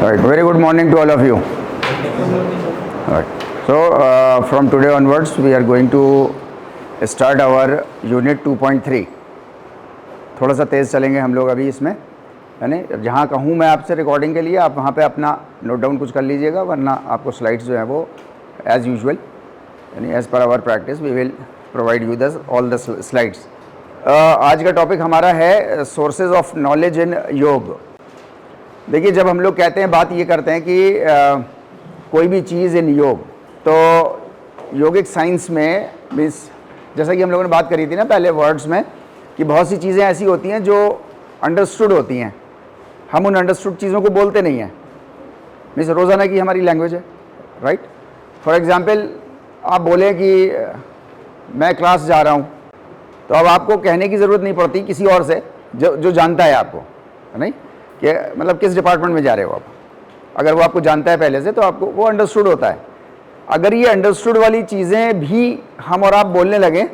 Right. Very good morning to all of you. Right. So from today onwards, we are going to start our unit 2.3. थोड़ा सा तेज़ चलेंगे हम लोग अभी इसमें, यानी जहाँ कहूँ मैं आपसे रिकॉर्डिंग के लिए, आप वहाँ पे अपना नोट डाउन कुछ कर लीजिएगा, वरना आपको स्लाइड्स जो है वो एज़ यूजुअल यानी as per our practice we will provide you the all the slides. आज का टॉपिक हमारा है सोर्सेज ऑफ नॉलेज इन योग. देखिए, जब हम लोग कहते हैं, बात ये करते हैं कि कोई भी चीज़ इन योग, तो योगिक साइंस में मीन्स जैसा कि हम लोगों ने बात करी थी ना पहले वर्ड्स में, कि बहुत सी चीज़ें ऐसी होती हैं जो अंडरस्टूड होती हैं, हम उन अंडरस्टूड चीज़ों को बोलते नहीं हैं. मीन्स रोज़ाना की हमारी लैंग्वेज है, राइट. फॉर एग्ज़ाम्पल आप बोलें कि मैं क्लास जा रहा हूँ, तो अब आपको कहने की ज़रूरत नहीं पड़ती किसी और से जो जानता है आपको, नहीं कि मतलब किस डिपार्टमेंट में जा रहे हो आप. अगर वो आपको जानता है पहले से, तो आपको वो अंडरस्टूड होता है. अगर ये अंडरस्टूड वाली चीज़ें भी हम और आप बोलने लगें,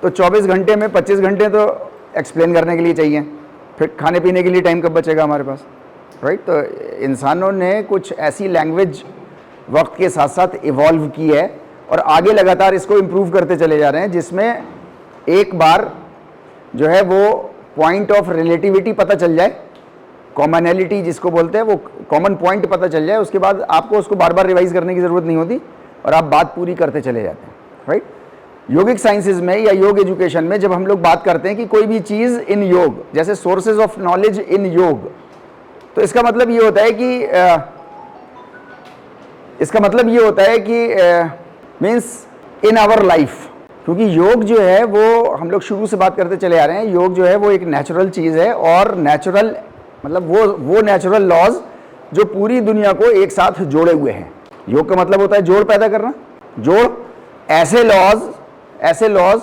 तो 24 घंटे में 25 घंटे तो एक्सप्लेन करने के लिए चाहिए. फिर खाने पीने के लिए टाइम कब बचेगा हमारे पास, राइट. तो इंसानों ने कुछ ऐसी लैंग्वेज वक्त के साथ साथ इवॉल्व की है और आगे लगातार इसको इम्प्रूव करते चले जा रहे हैं, जिसमें एक बार जो है वो पॉइंट ऑफ रिलेटिविटी पता चल जाए, कॉमनैलिटी जिसको बोलते हैं, वो कॉमन पॉइंट पता चल जाए, उसके बाद आपको उसको बार बार रिवाइज करने की ज़रूरत नहीं होती और आप बात पूरी करते चले जाते हैं, राइट. योगिक साइंसेज में या योग एजुकेशन में जब हम लोग बात करते हैं कि कोई भी चीज़ इन योग, जैसे सोर्सेज ऑफ नॉलेज इन योग, तो इसका मतलब ये होता है कि मीन्स इन आवर लाइफ. क्योंकि योग जो है वो हम लोग शुरू से बात करते चले आ रहे हैं, योग जो है वो एक नेचुरल चीज़ है और नेचुरल मतलब वो नेचुरल लॉज जो पूरी दुनिया को एक साथ जोड़े हुए हैं. योग का मतलब होता है जोड़ पैदा करना, जोड़. ऐसे लॉज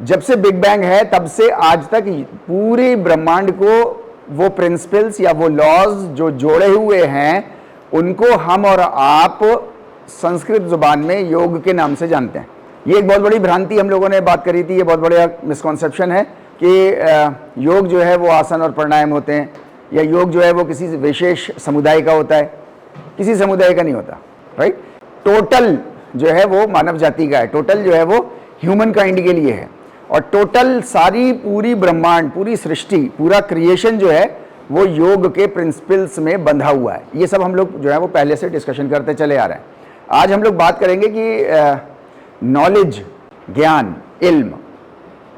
जब से बिग बैंग है तब से आज तक पूरे ब्रह्मांड को वो प्रिंसिपल्स या वो लॉज जो जोड़े हुए हैं, उनको हम और आप संस्कृत जुबान में योग के नाम से जानते हैं. ये एक बहुत बड़ी भ्रांति हम लोगों ने बात करी थी, ये बहुत बड़ा मिसकॉन्सेप्शन है कि योग जो है वो आसन और प्राणायाम होते हैं, या योग जो है वो किसी विशेष समुदाय का होता है. किसी समुदाय का नहीं होता, राइट. टोटल जो है वो मानव जाति का है, टोटल जो है वो ह्यूमन काइंड के लिए है, और टोटल सारी पूरी ब्रह्मांड, पूरी सृष्टि, पूरा क्रिएशन जो है वो योग के प्रिंसिपल्स में बंधा हुआ है. ये सब हम लोग जो है वो पहले से डिस्कशन करते चले आ रहे हैं. आज हम लोग बात करेंगे कि नॉलेज, ज्ञान, इल्म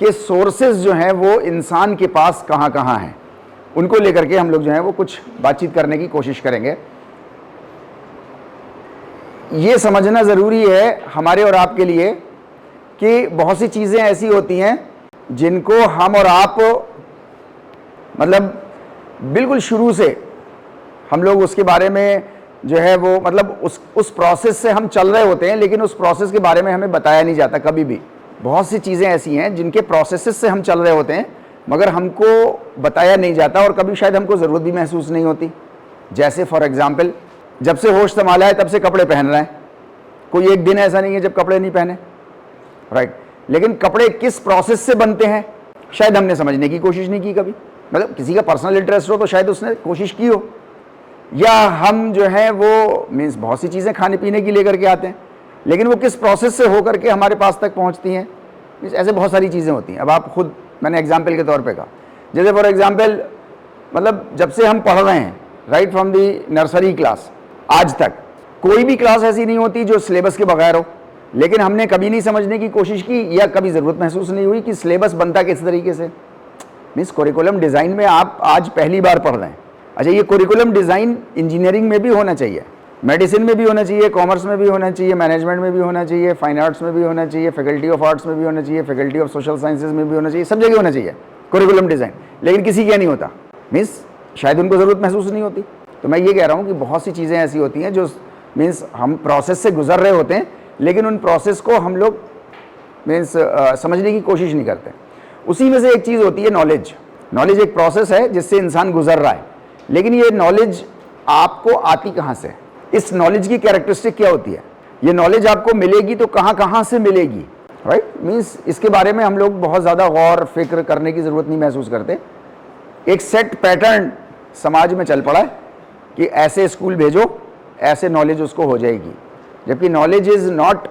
के सोर्सेज जो हैं वो इंसान के पास कहाँ कहाँ हैं, उनको लेकर के हम लोग जो है वो कुछ बातचीत करने की कोशिश करेंगे. ये समझना ज़रूरी है हमारे और आपके लिए कि बहुत सी चीज़ें ऐसी होती हैं जिनको हम और आप मतलब बिल्कुल शुरू से हम लोग उसके बारे में जो है वो मतलब उस प्रोसेस से हम चल रहे होते हैं, लेकिन उस प्रोसेस के बारे में हमें बताया नहीं जाता कभी भी. बहुत सी चीज़ें ऐसी हैं जिनके प्रोसेसेस से हम चल रहे होते हैं मगर हमको बताया नहीं जाता और कभी शायद हमको ज़रूरत भी महसूस नहीं होती. जैसे फॉर एग्ज़ाम्पल, जब से होश संभाला है तब से कपड़े पहन रहे हैं. कोई एक दिन ऐसा नहीं है जब कपड़े नहीं पहने, राइट. लेकिन कपड़े किस प्रोसेस से बनते हैं शायद हमने समझने की कोशिश नहीं की कभी. मतलब किसी का पर्सनल इंटरेस्ट हो तो शायद उसने कोशिश की हो, या हम जो है वो मीन्स बहुत सी चीज़ें खाने पीने की लेकर के आते हैं, लेकिन वो किस प्रोसेस से होकर के हमारे पास तक पहुंचती हैं. ऐसे बहुत सारी चीज़ें होती हैं. अब आप खुद, मैंने एग्जाम्पल के तौर पे कहा, जैसे फॉर एग्जाम्पल मतलब जब से हम पढ़ रहे हैं, right from the nursery class आज तक, कोई भी क्लास ऐसी नहीं होती जो सिलेबस के बगैर हो. लेकिन हमने कभी नहीं समझने की कोशिश की या कभी ज़रूरत महसूस नहीं हुई कि सिलेबस बनता किस तरीके से. मीन्स कोरिकुलम डिज़ाइन में आप आज पहली बार पढ़ रहे हैं. अच्छा, ये कोरिकुलम डिज़ाइन इंजीनियरिंग में भी होना चाहिए, मेडिसिन में भी होना चाहिए, कॉमर्स में भी होना चाहिए, मैनेजमेंट में भी होना चाहिए, फाइन आर्ट्स में भी होना चाहिए, फैकल्टी ऑफ आर्ट्स में भी होना चाहिए, फैकल्टी ऑफ सोशल साइंसेज में भी होना चाहिए, सब जगह होना चाहिए कोरिकुलम डिज़ाइन. लेकिन किसी का नहीं होता. मीन्स शायद उनको ज़रूरत महसूस नहीं होती. तो मैं ये कह रहा हूँ कि बहुत सी चीज़ें ऐसी होती हैं जो मीन्स हम प्रोसेस से गुजर रहे होते हैं, लेकिन उन प्रोसेस को हम लोग मीन्स समझने की कोशिश नहीं करते. उसी में से एक चीज़ होती है नॉलेज. नॉलेज एक प्रोसेस है जिससे इंसान गुजर रहा है, लेकिन ये नॉलेज आपको आती कहाँ से, इस नॉलेज की कैरेक्टरिस्टिक क्या होती है, ये नॉलेज आपको मिलेगी तो कहाँ कहाँ से मिलेगी, राइट. मीन्स इसके बारे में हम लोग बहुत ज़्यादा गौर फिक्र करने की ज़रूरत नहीं महसूस करते. एक सेट पैटर्न समाज में चल पड़ा है कि ऐसे स्कूल भेजो, ऐसे नॉलेज उसको हो जाएगी, जबकि knowledge is not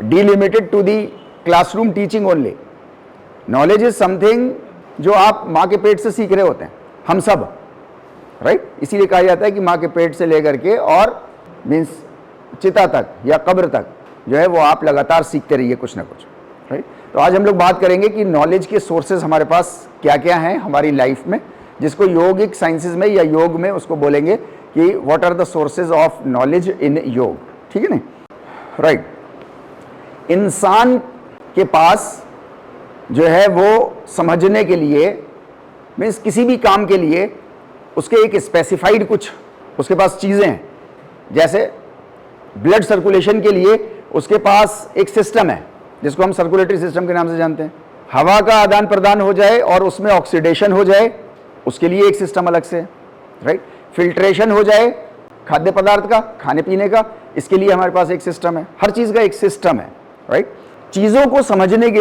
delimited to the classroom teaching only. Knowledge is something जो आप माँ के पेट से सीख रहे होते हैं, हम सब, राइट। इसीलिए कहा जाता है कि माँ के पेट से लेकर के और मीन्स चिता तक या कब्र तक जो है वो आप लगातार सीखते रहिए कुछ ना कुछ, राइट। तो आज हम लोग बात करेंगे कि नॉलेज के सोर्सेज हमारे पास क्या क्या हैं हमारी लाइफ में, जिसको योगिक साइंसेज में या योग में उसको बोलेंगे कि what are the sources of knowledge in yoga, ठीक है ना, राइट। इंसान के पास जो है वो समझने के लिए मीन्स किसी भी काम के लिए उसके एक स्पेसिफाइड कुछ उसके पास चीज़ें हैं। जैसे ब्लड सर्कुलेशन के लिए उसके पास एक सिस्टम है जिसको हम सर्कुलेटरी सिस्टम के नाम से जानते हैं। हवा का आदान प्रदान हो जाए और उसमें ऑक्सीडेशन हो जाए, उसके लिए एक सिस्टम अलग से, राइट। फिल्ट्रेशन हो जाए खाद्य पदार्थ का, खाने पीने का, इसके लिए हमारे पास एक सिस्टम है। हर चीज़ का एक सिस्टम है, राइट। चीज़ों को समझने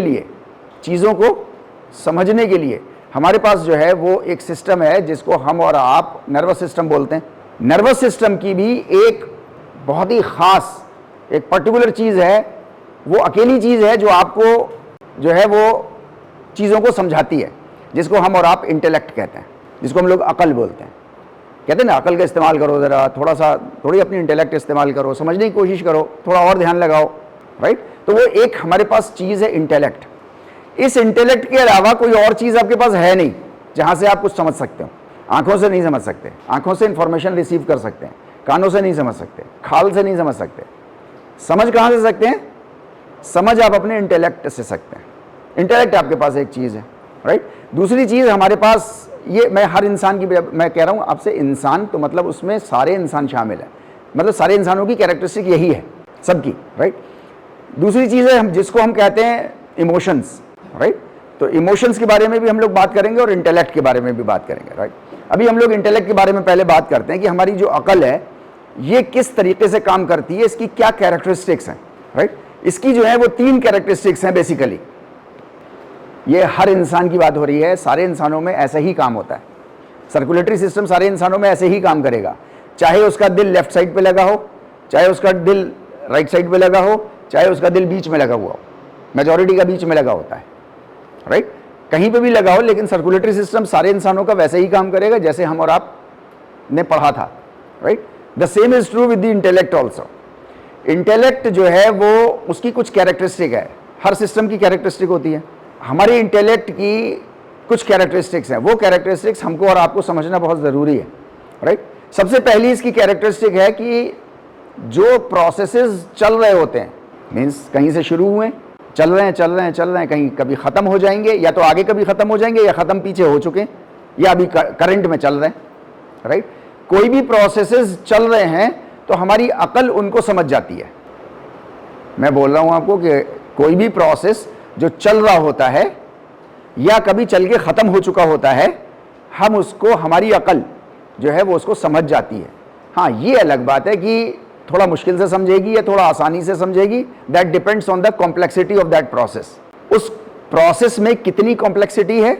के लिए हमारे पास जो है वो एक सिस्टम है जिसको हम और आप नर्वस सिस्टम बोलते हैं। नर्वस सिस्टम की भी एक बहुत ही ख़ास एक पर्टिकुलर चीज़ है, वो अकेली चीज़ है जो आपको जो है वो चीज़ों को समझाती है, जिसको हम और आप इंटेलेक्ट कहते हैं, जिसको हम लोग अकल बोलते हैं। कहते हैं ना, अकल का इस्तेमाल करो ज़रा, थोड़ी अपनी इंटेलेक्ट इस्तेमाल करो, समझने की कोशिश करो, थोड़ा और ध्यान लगाओ, राइट। तो वो एक हमारे पास चीज़ है इंटेलेक्ट। इस इंटेलेक्ट के अलावा कोई और चीज़ आपके पास है नहीं जहाँ से आप कुछ समझ सकते हो। आंखों से नहीं समझ सकते, आंखों से इंफॉर्मेशन रिसीव कर सकते हैं, कानों से नहीं समझ सकते, खाल से नहीं समझ सकते। समझ कहाँ से सकते हैं? समझ आप अपने इंटेलेक्ट से सकते हैं। इंटेलेक्ट आपके पास एक चीज़ है, राइट। दूसरी चीज़ हमारे पास, ये मैं हर इंसान की मैं कह रहा हूँ आपसे, इंसान तो मतलब उसमें सारे इंसान शामिल है, मतलब सारे इंसानों की कैरेक्टरिस्टिक यही है सबकी, राइट। दूसरी चीज़ है हम जिसको हम कहते हैं इमोशंस, राइट। तो इमोशंस के बारे में भी हम लोग बात करेंगे और इंटेलेक्ट के बारे में भी बात करेंगे, राइट। अभी हम लोग इंटेलेक्ट के बारे में पहले बात करते हैं कि हमारी जो अकल है ये किस तरीके से काम करती है, इसकी क्या कैरेक्टरिस्टिक्स हैं, राइट। इसकी जो है वो 3 कैरेक्टरिस्टिक्स हैं बेसिकली। ये हर इंसान की बात हो रही है, सारे इंसानों में ऐसा ही काम होता है। सर्कुलेटरी सिस्टम सारे इंसानों में ऐसे ही काम करेगा, चाहे उसका दिल लेफ्ट साइड पे लगा हो, चाहे उसका दिल राइट साइड पे लगा हो, चाहे उसका दिल बीच में लगा हुआ हो। मेजॉरिटी का बीच में लगा होता है, राइट। कहीं पे भी लगा हो, लेकिन सर्कुलेटरी सिस्टम सारे इंसानों का वैसे ही काम करेगा जैसे हम और आप ने पढ़ा था, right. The same is true with the intellect also. Intellect जो है वो उसकी कुछ कैरेक्टरिस्टिक है, हर सिस्टम की कैरेक्टरिस्टिक होती है। हमारे इंटेलेक्ट की कुछ कैरेक्टरिस्टिक्स हैं, वो कैरेक्टरिस्टिक्स हमको और आपको समझना बहुत ज़रूरी है, राइट। सबसे पहली इसकी कैरेक्टरिस्टिक है कि जो प्रोसेसेस चल रहे होते हैं, मीन्स कहीं से शुरू हुए, चल रहे हैं, कहीं कभी ख़त्म हो जाएंगे, या तो आगे कभी ख़त्म हो जाएंगे, या ख़त्म पीछे हो चुके हैं, या अभी करंट में चल रहे हैं, राइट। कोई भी प्रोसेसेस चल रहे हैं तो हमारी अकल उनको समझ जाती है। मैं बोल रहा हूँ आपको कि कोई भी प्रोसेस जो चल रहा होता है या कभी चल के ख़त्म हो चुका होता है, हम उसको, हमारी अकल जो है वो उसको समझ जाती है। हाँ, ये अलग बात है कि थोड़ा मुश्किल से समझेगी या थोड़ा आसानी से समझेगी, that depends on the complexity of that process. उस प्रोसेस में कितनी कॉम्प्लेक्सिटी है,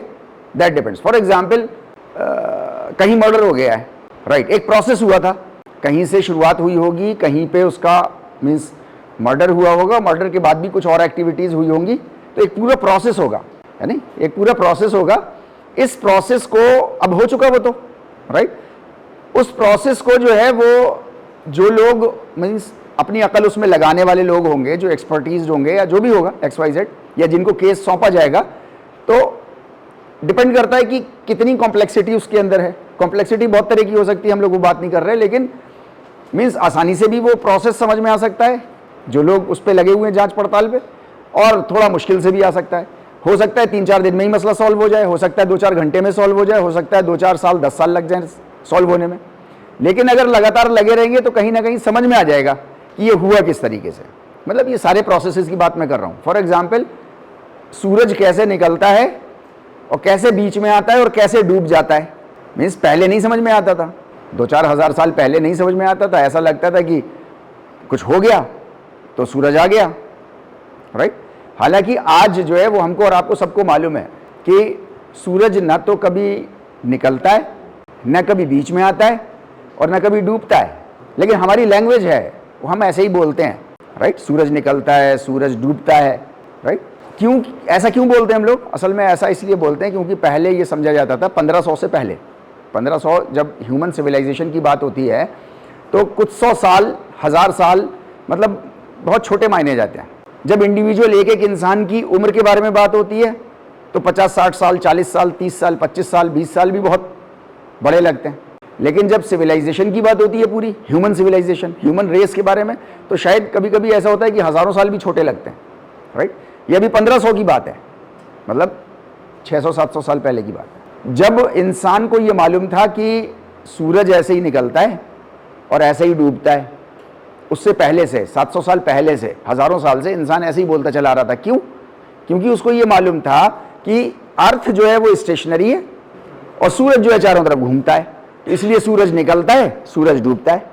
दैट डिपेंड्स। फॉर एग्जाम्पल, कहीं मर्डर हो गया है, राइट। एक प्रोसेस हुआ था, कहीं से शुरुआत हुई होगी, कहीं पे उसका मीन्स मर्डर हुआ होगा, मर्डर के बाद भी कुछ और एक्टिविटीज़ हुई होंगी, तो एक पूरा प्रोसेस होगा, है नहीं, एक पूरा प्रोसेस होगा। इस प्रोसेस को अब हो चुका वो तो, राइट। उस प्रोसेस को जो है वो जो लोग मीन्स अपनी अकल उसमें लगाने वाले लोग होंगे, जो एक्सपर्टीज होंगे या जो भी होगा XYZ, या जिनको केस सौंपा जाएगा, तो डिपेंड करता है कि कितनी कॉम्प्लेक्सिटी उसके अंदर है। कॉम्प्लेक्सिटी बहुत तरह की हो सकती है, हम लोग वो बात नहीं कर रहे, लेकिन मीन्स आसानी से भी वो प्रोसेस समझ में आ सकता है जो लोग उस पर लगे हुए हैं जांच पड़ताल पे, और थोड़ा मुश्किल से भी आ सकता है। हो सकता है 3-4 दिन में ही मसला सॉल्व हो जाए, हो सकता है 2-4 घंटे में सॉल्व हो जाए, हो सकता है 2-4 साल 10 साल लग जाए सॉल्व होने में। लेकिन अगर लगातार लगे रहेंगे तो कहीं ना कहीं समझ में आ जाएगा कि ये हुआ किस तरीके से। मतलब ये सारे प्रोसेसेस की बात मैं कर रहा हूँ। फॉर एग्जाम्पल, सूरज कैसे निकलता है और कैसे बीच में आता है और कैसे डूब जाता है, मीन्स पहले नहीं समझ में आता था, 2-4 हज़ार साल पहले नहीं समझ में आता था। ऐसा लगता था कि कुछ हो गया तो सूरज आ गया, राइट। हालांकि आज जो है वो हमको और आपको सबको मालूम है कि सूरज ना तो कभी निकलता है न कभी बीच में आता है और न कभी डूबता है। लेकिन हमारी लैंग्वेज है वो हम ऐसे ही बोलते हैं, राइट। सूरज निकलता है, सूरज डूबता है, राइट। क्यों ऐसा क्यों बोलते हैं हम लोग? असल में ऐसा इसलिए बोलते हैं क्योंकि पहले ये समझा जाता था 1500 से पहले, 1500 जब ह्यूमन सिविलाइजेशन की बात होती है तो कुछ 100 साल, 1000 साल मतलब बहुत छोटे मायने जाते हैं। जब इंडिविजुअल एक एक इंसान की उम्र के बारे में बात होती है तो 50-60 साल, 40 साल, 30 साल, 25 साल, 20 साल भी बहुत बड़े लगते हैं। लेकिन जब सिविलाइजेशन की बात होती है, पूरी ह्यूमन सिविलाइजेशन, ह्यूमन रेस के बारे में, तो शायद कभी कभी ऐसा होता है कि हज़ारों साल भी छोटे लगते हैं, राइट। ये अभी 1500 की बात है, मतलब 600-700 साल पहले की बात है, जब इंसान को ये मालूम था कि सूरज ऐसे ही निकलता है और ऐसे ही डूबता है। उससे पहले से 700 साल पहले से, हज़ारों साल से इंसान ऐसे ही बोलता चला रहा था। क्यों? क्योंकि उसको ये मालूम था कि अर्थ जो है वो स्टेशनरी है और सूरज जो है चारों तरफ घूमता है, इसलिए सूरज निकलता है, सूरज डूबता है,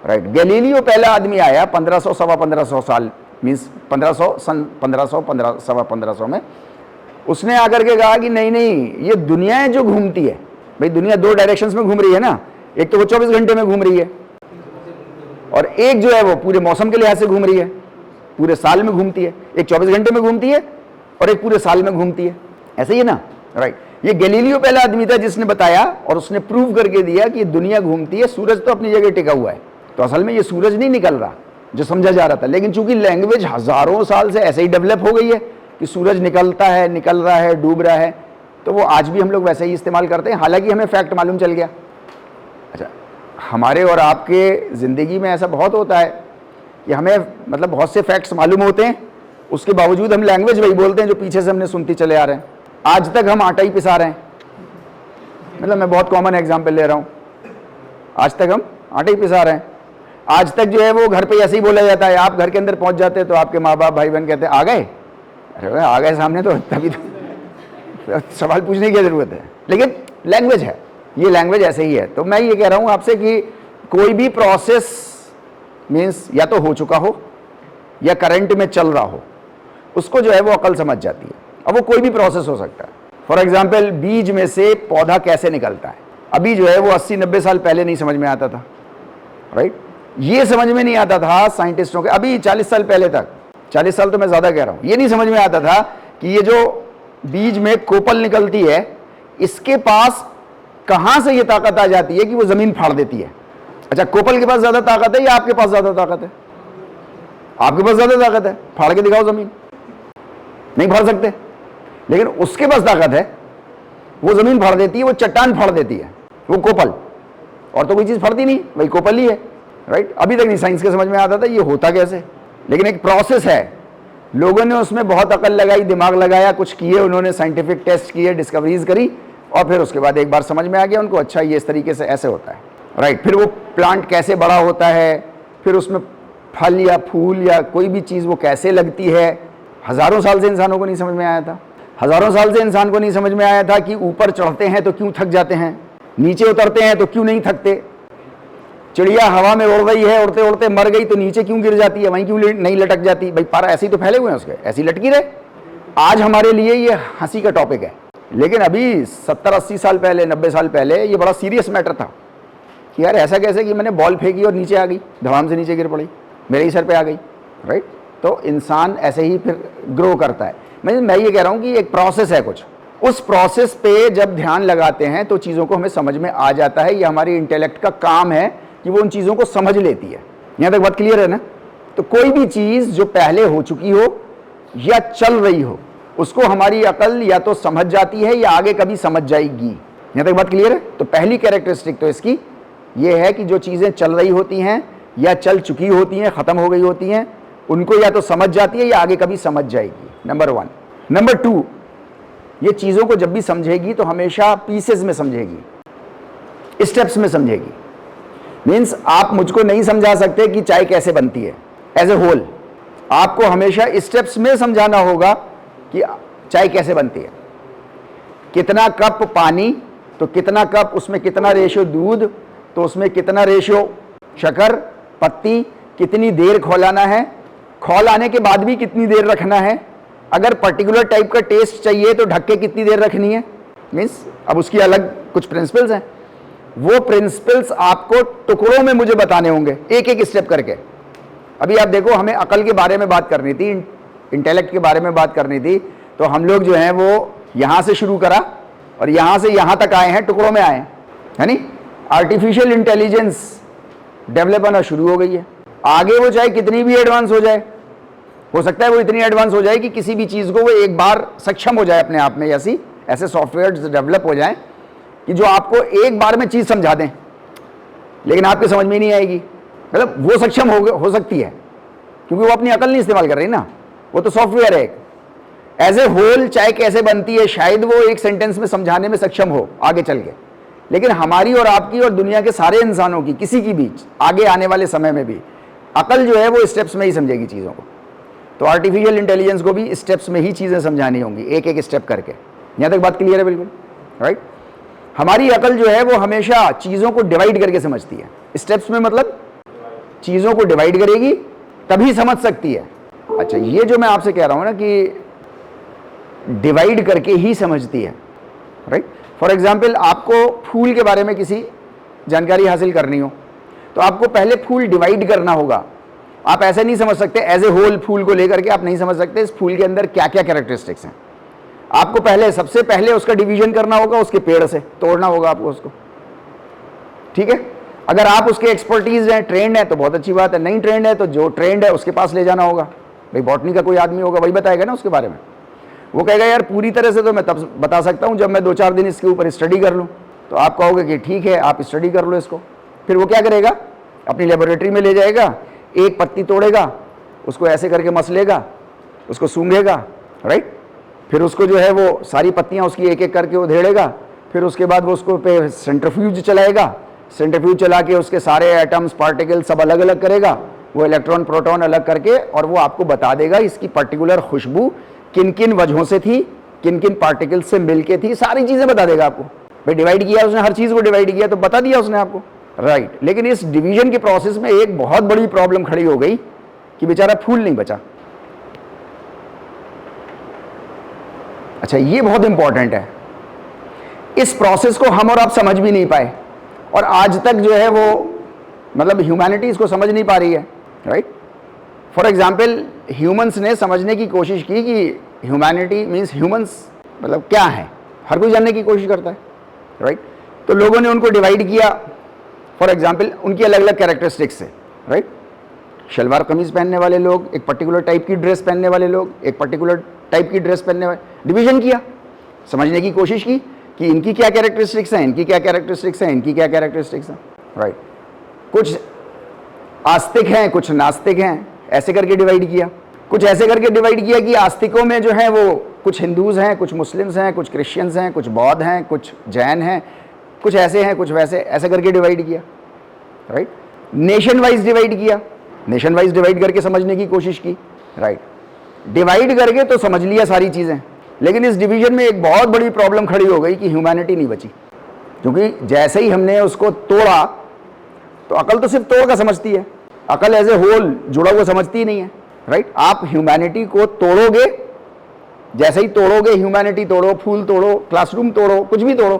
राइट। गैलीलियो पहला आदमी आया 1500 सवा 1500 साल, मीन्स 1500 सन 1500 सवा 1500 में। उसने आकर के कहा कि नहीं नहीं, ये दुनिया है जो घूमती है। भाई दुनिया 2 डायरेक्शंस में घूम रही है ना, एक तो वो 24 घंटे में घूम रही है और एक जो है वो पूरे मौसम के लिहाज से घूम रही है, पूरे साल में घूमती है। एक 24 घंटे में घूमती है और एक पूरे साल में घूमती है, ऐसे ही है ना, राइट। ये गैलीलियो पहला आदमी था जिसने बताया और उसने प्रूव करके दिया कि दुनिया घूमती है, सूरज तो अपनी जगह टिका हुआ है। तो असल में ये सूरज नहीं निकल रहा जो समझा जा रहा था, लेकिन चूंकि लैंग्वेज हजारों साल से ऐसे ही डेवलप हो गई है कि सूरज निकलता है, निकल रहा है, डूब रहा है, तो वो आज भी हम लोग वैसे ही इस्तेमाल करते हैं, हालांकि हमें फैक्ट मालूम चल गया। अच्छा, हमारे और आपके ज़िंदगी में ऐसा बहुत होता है कि हमें मतलब बहुत से फैक्ट्स मालूम होते हैं, उसके बावजूद हम लैंग्वेज वही बोलते हैं जो पीछे से हमने सुनती चले आ रहे हैं। आज तक हम आटा ही पिसा रहे हैं, मतलब मैं बहुत कॉमन एग्जांपल ले रहा हूँ, आज तक हम आटा ही पिसा रहे हैं। आज तक जो है वो घर पे ऐसे ही बोला जाता है, आप घर के अंदर पहुंच जाते हैं तो आपके माँ बाप, भाई बहन कहते हैं आ गए, अरे आ गए सामने तो तभी तो सवाल पूछने की ज़रूरत है। लेकिन लैंग्वेज है, ये लैंग्वेज ऐसे ही है। तो मैं ये कह रहा हूँ आपसे कि कोई भी प्रोसेस मीन्स या तो हो चुका हो या करंट में चल रहा हो, उसको जो है वो अकल समझ जाती है। अब वो कोई भी प्रोसेस हो सकता है। फॉर एग्जाम्पल, बीज में से पौधा कैसे निकलता है, अभी जो है वो 80-90 साल पहले नहीं समझ में आता था, राइट। ये समझ में नहीं आता था साइंटिस्टों के, अभी 40 साल पहले तक, 40 साल तो मैं ज़्यादा कह रहा हूँ, ये नहीं समझ में आता था कि ये जो बीज में कोपल निकलती है, इसके पास कहाँ से ये ताकत आ जाती है कि वो ज़मीन फाड़ देती है। अच्छा, कोपल के पास ज़्यादा ताकत है या आपके पास ज़्यादा ताकत है? आपके पास ज़्यादा ताकत है, फाड़ के दिखाओ ज़मीन, नहीं फाड़ सकते। लेकिन उसके पास ताकत है, वो ज़मीन फाड़ देती है, वो चट्टान फाड़ देती है, वो कोपल, और तो कोई चीज़ फड़ती नहीं, वही कोपल ही है, राइट। अभी तक नहीं साइंस के समझ में आता था ये होता कैसे, लेकिन एक प्रोसेस है। लोगों ने उसमें बहुत अकल लगाई, दिमाग लगाया, कुछ किए, उन्होंने साइंटिफिक टेस्ट किए, डिस्कवरीज करी, और फिर उसके बाद एक बार समझ में आ गया उनको, अच्छा ये इस तरीके से ऐसे होता है, राइट। फिर वो प्लांट कैसे बड़ा होता है, फिर उसमें फल या फूल या कोई भी चीज़ वो कैसे लगती है, हज़ारों साल से इंसानों को नहीं समझ में आया था। हज़ारों साल से इंसान को नहीं समझ में आया था कि ऊपर चढ़ते हैं तो क्यों थक जाते हैं, नीचे उतरते हैं तो क्यों नहीं थकते। चिड़िया हवा में उड़ रही है, उड़ते उड़ते मर गई तो नीचे क्यों गिर जाती है, वहीं क्यों नहीं लटक जाती। भाई पर ऐसे ही तो फैले हुए हैं उसके, ऐसी लटकी रहे। आज हमारे लिए ये हंसी का टॉपिक है, लेकिन अभी 70-80 साल पहले, 90 साल पहले ये बड़ा सीरियस मैटर था कि यार ऐसा कैसे कि मैंने बॉल फेंकी और नीचे आ गई, धड़ाम से नीचे गिर पड़ी, मेरे ही सर पे आ गई, राइट। तो इंसान ऐसे ही फिर ग्रो करता है। मैं ये कह रहा हूँ कि एक प्रोसेस है कुछ, उस प्रोसेस पे जब ध्यान लगाते हैं तो चीज़ों को हमें समझ में आ जाता है। ये हमारी इंटेलेक्ट का काम है कि वो उन चीज़ों को समझ लेती है। यहाँ तक बात क्लियर है ना? तो कोई भी चीज़ जो पहले हो चुकी हो या चल रही हो, उसको हमारी अकल या तो समझ जाती है या आगे कभी समझ जाएगी। यहाँ तक बात क्लियर है? तो पहली कैरेक्टरिस्टिक तो इसकी ये है कि जो चीज़ें चल रही होती हैं या चल चुकी होती हैं, ख़त्म हो गई होती हैं, उनको या तो समझ जाती है या आगे कभी समझ जाएगी, नंबर 1। नंबर 2, ये चीज़ों को जब भी समझेगी तो हमेशा पीसेस में समझेगी, स्टेप्स में समझेगी। मीन्स आप मुझको नहीं समझा सकते कि चाय कैसे बनती है एज ए होल, आपको हमेशा स्टेप्स में समझाना होगा कि चाय कैसे बनती है। कितना कप पानी तो कितना कप, उसमें कितना रेशियो दूध तो उसमें कितना रेशियो शक्कर, पत्ती, कितनी देर खौलाना है, खौलाने के बाद भी कितनी देर रखना है, अगर पर्टिकुलर टाइप का टेस्ट चाहिए तो ढक के कितनी देर रखनी है। मीन्स अब उसकी अलग कुछ प्रिंसिपल्स हैं। वो प्रिंसिपल्स आपको टुकड़ों में मुझे बताने होंगे, एक एक स्टेप करके। अभी आप देखो, हमें अकल के बारे में बात करनी थी, इंटेलेक्ट के बारे में बात करनी थी, तो हम लोग जो हैं वो यहां से शुरू करा और यहां से यहां तक आए हैं, टुकड़ों में आए हैं, है नहीं। आर्टिफिशियल इंटेलिजेंस डेवलप होना शुरू हो गई है। आगे वो चाहे कितनी भी एडवांस हो सकता है वो इतनी एडवांस हो जाए कि किसी भी चीज़ को वो एक बार सक्षम हो जाए अपने आप में, ऐसे सॉफ्टवेयर डेवलप हो जाएं कि जो आपको एक बार में चीज़ समझा दें, लेकिन आपके समझ में नहीं आएगी। मतलब वो सक्षम हो सकती है, क्योंकि वो अपनी अकल नहीं इस्तेमाल कर रही ना, वो तो सॉफ्टवेयर है। एज ए होल चाय कैसे बनती है, शायद वो एक सेंटेंस में समझाने में सक्षम हो आगे चल के, लेकिन हमारी और आपकी और दुनिया के सारे इंसानों की, किसी की भी आगे आने वाले समय में भी अकल जो है वो स्टेप्स में ही समझेगी चीज़ों को। तो आर्टिफिशियल इंटेलिजेंस को भी स्टेप्स में ही चीज़ें समझानी होंगी, एक एक स्टेप करके। यहाँ तक बात क्लियर है बिल्कुल, राइट। हमारी अकल जो है वो हमेशा चीज़ों को डिवाइड करके समझती है। स्टेप्स में मतलब चीज़ों को डिवाइड करेगी तभी समझ सकती है। अच्छा, ये जो मैं आपसे कह रहा हूँ ना कि डिवाइड करके ही समझती है, राइट। फॉर एग्जाम्पल, आपको फूल के बारे में किसी जानकारी हासिल करनी हो तो आपको पहले फूल डिवाइड करना होगा। आप ऐसे नहीं समझ सकते, एज ए होल फूल को लेकर के आप नहीं समझ सकते इस फूल के अंदर क्या क्या कैरेक्टरिस्टिक्स हैं। आपको सबसे पहले उसका डिवीजन करना होगा, उसके पेड़ से तोड़ना होगा आपको उसको, ठीक है। अगर आप उसके एक्सपर्टीज हैं, ट्रेंड है तो बहुत अच्छी बात है, नहीं ट्रेंड है तो जो ट्रेंड है उसके पास ले जाना होगा। भाई बॉटनी का कोई आदमी होगा, वही बताएगा ना उसके बारे में। वो कहेगा यार पूरी तरह से तो मैं तब बता सकता हूँ जब मैं 2-4 दिन इसके ऊपर स्टडी कर लूँ। तो आप कहोगे कि ठीक है, आप स्टडी कर लो इसको। फिर वो क्या करेगा, अपनी लेबोरेटरी में ले जाएगा, एक पत्ती तोड़ेगा, उसको ऐसे करके मसलेगा, उसको सूंघेगा, राइट। फिर उसको जो है वो सारी पत्तियाँ उसकी एक एक करके उधेड़ेगा। फिर उसके बाद वो उसको पे सेंट्रीफ्यूज चलाएगा, सेंट्रीफ्यूज चला के उसके सारे एटम्स, पार्टिकल सब अलग अलग करेगा, वो इलेक्ट्रॉन प्रोटॉन अलग करके, और वो आपको बता देगा इसकी पर्टिकुलर खुशबू किन किन वजहों से थी, किन किन पार्टिकल से मिलके थी, सारी चीज़ें बता देगा आपको। भाई डिवाइड किया उसने, हर चीज़ को डिवाइड किया तो बता दिया उसने आपको, राइट। लेकिन इस डिवीजन के प्रोसेस में एक बहुत बड़ी प्रॉब्लम खड़ी हो गई कि बेचारा फूल नहीं बचा। अच्छा, ये बहुत इंपॉर्टेंट है। इस प्रोसेस को हम और आप समझ भी नहीं पाए, और आज तक जो है वो मतलब ह्यूमैनिटी इसको समझ नहीं पा रही है, राइट। फॉर एग्जाम्पल, ह्यूमंस ने समझने की कोशिश की कि ह्यूमैनिटी मीन्स ह्यूमंस मतलब क्या है, हर कोई जानने की कोशिश करता है, राइट। तो लोगों ने उनको डिवाइड किया, फॉर एग्जाम्पल उनकी अलग अलग कैरेक्टरिस्टिक्स से, राइट। शलवार कमीज पहनने वाले लोग, एक पर्टिकुलर टाइप की ड्रेस पहनने वाले लोग, एक पर्टिकुलर टाइप की ड्रेस पहनने वाले, डिवीजन किया, समझने की कोशिश की कि इनकी क्या कैरेक्टरिस्टिक्स हैं, इनकी क्या कैरेक्टरिस्टिक्स हैं, इनकी क्या कैरेक्टरिस्टिक्स हैं, राइट। कुछ आस्तिक हैं, कुछ नास्तिक हैं, ऐसे करके डिवाइड किया। कुछ ऐसे करके डिवाइड किया कि आस्तिकों में जो है वो कुछ हिंदूज हैं, कुछ मुस्लिम्स हैं, कुछ क्रिश्चियंस हैं, कुछ बौद्ध हैं, कुछ जैन हैं, कुछ ऐसे हैं, कुछ वैसे, ऐसे करके डिवाइड किया, राइट। नेशन वाइज डिवाइड किया, नेशन वाइज डिवाइड करके समझने की कोशिश की, राइट। डिवाइड करके तो समझ लिया सारी चीज़ें, लेकिन इस डिवीजन में एक बहुत बड़ी प्रॉब्लम खड़ी हो गई कि ह्यूमैनिटी नहीं बची, क्योंकि जैसे ही हमने उसको तोड़ा तो अकल तो सिर्फ तोड़ का समझती है, अकल एज ए होल जुड़ा हुआ समझती ही नहीं है, राइट। आप ह्यूमैनिटी को तोड़ोगे, जैसे ही तोड़ोगे, ह्यूमैनिटी तोड़ो, फूल तोड़ो, क्लासरूम तोड़ो, कुछ भी तोड़ो,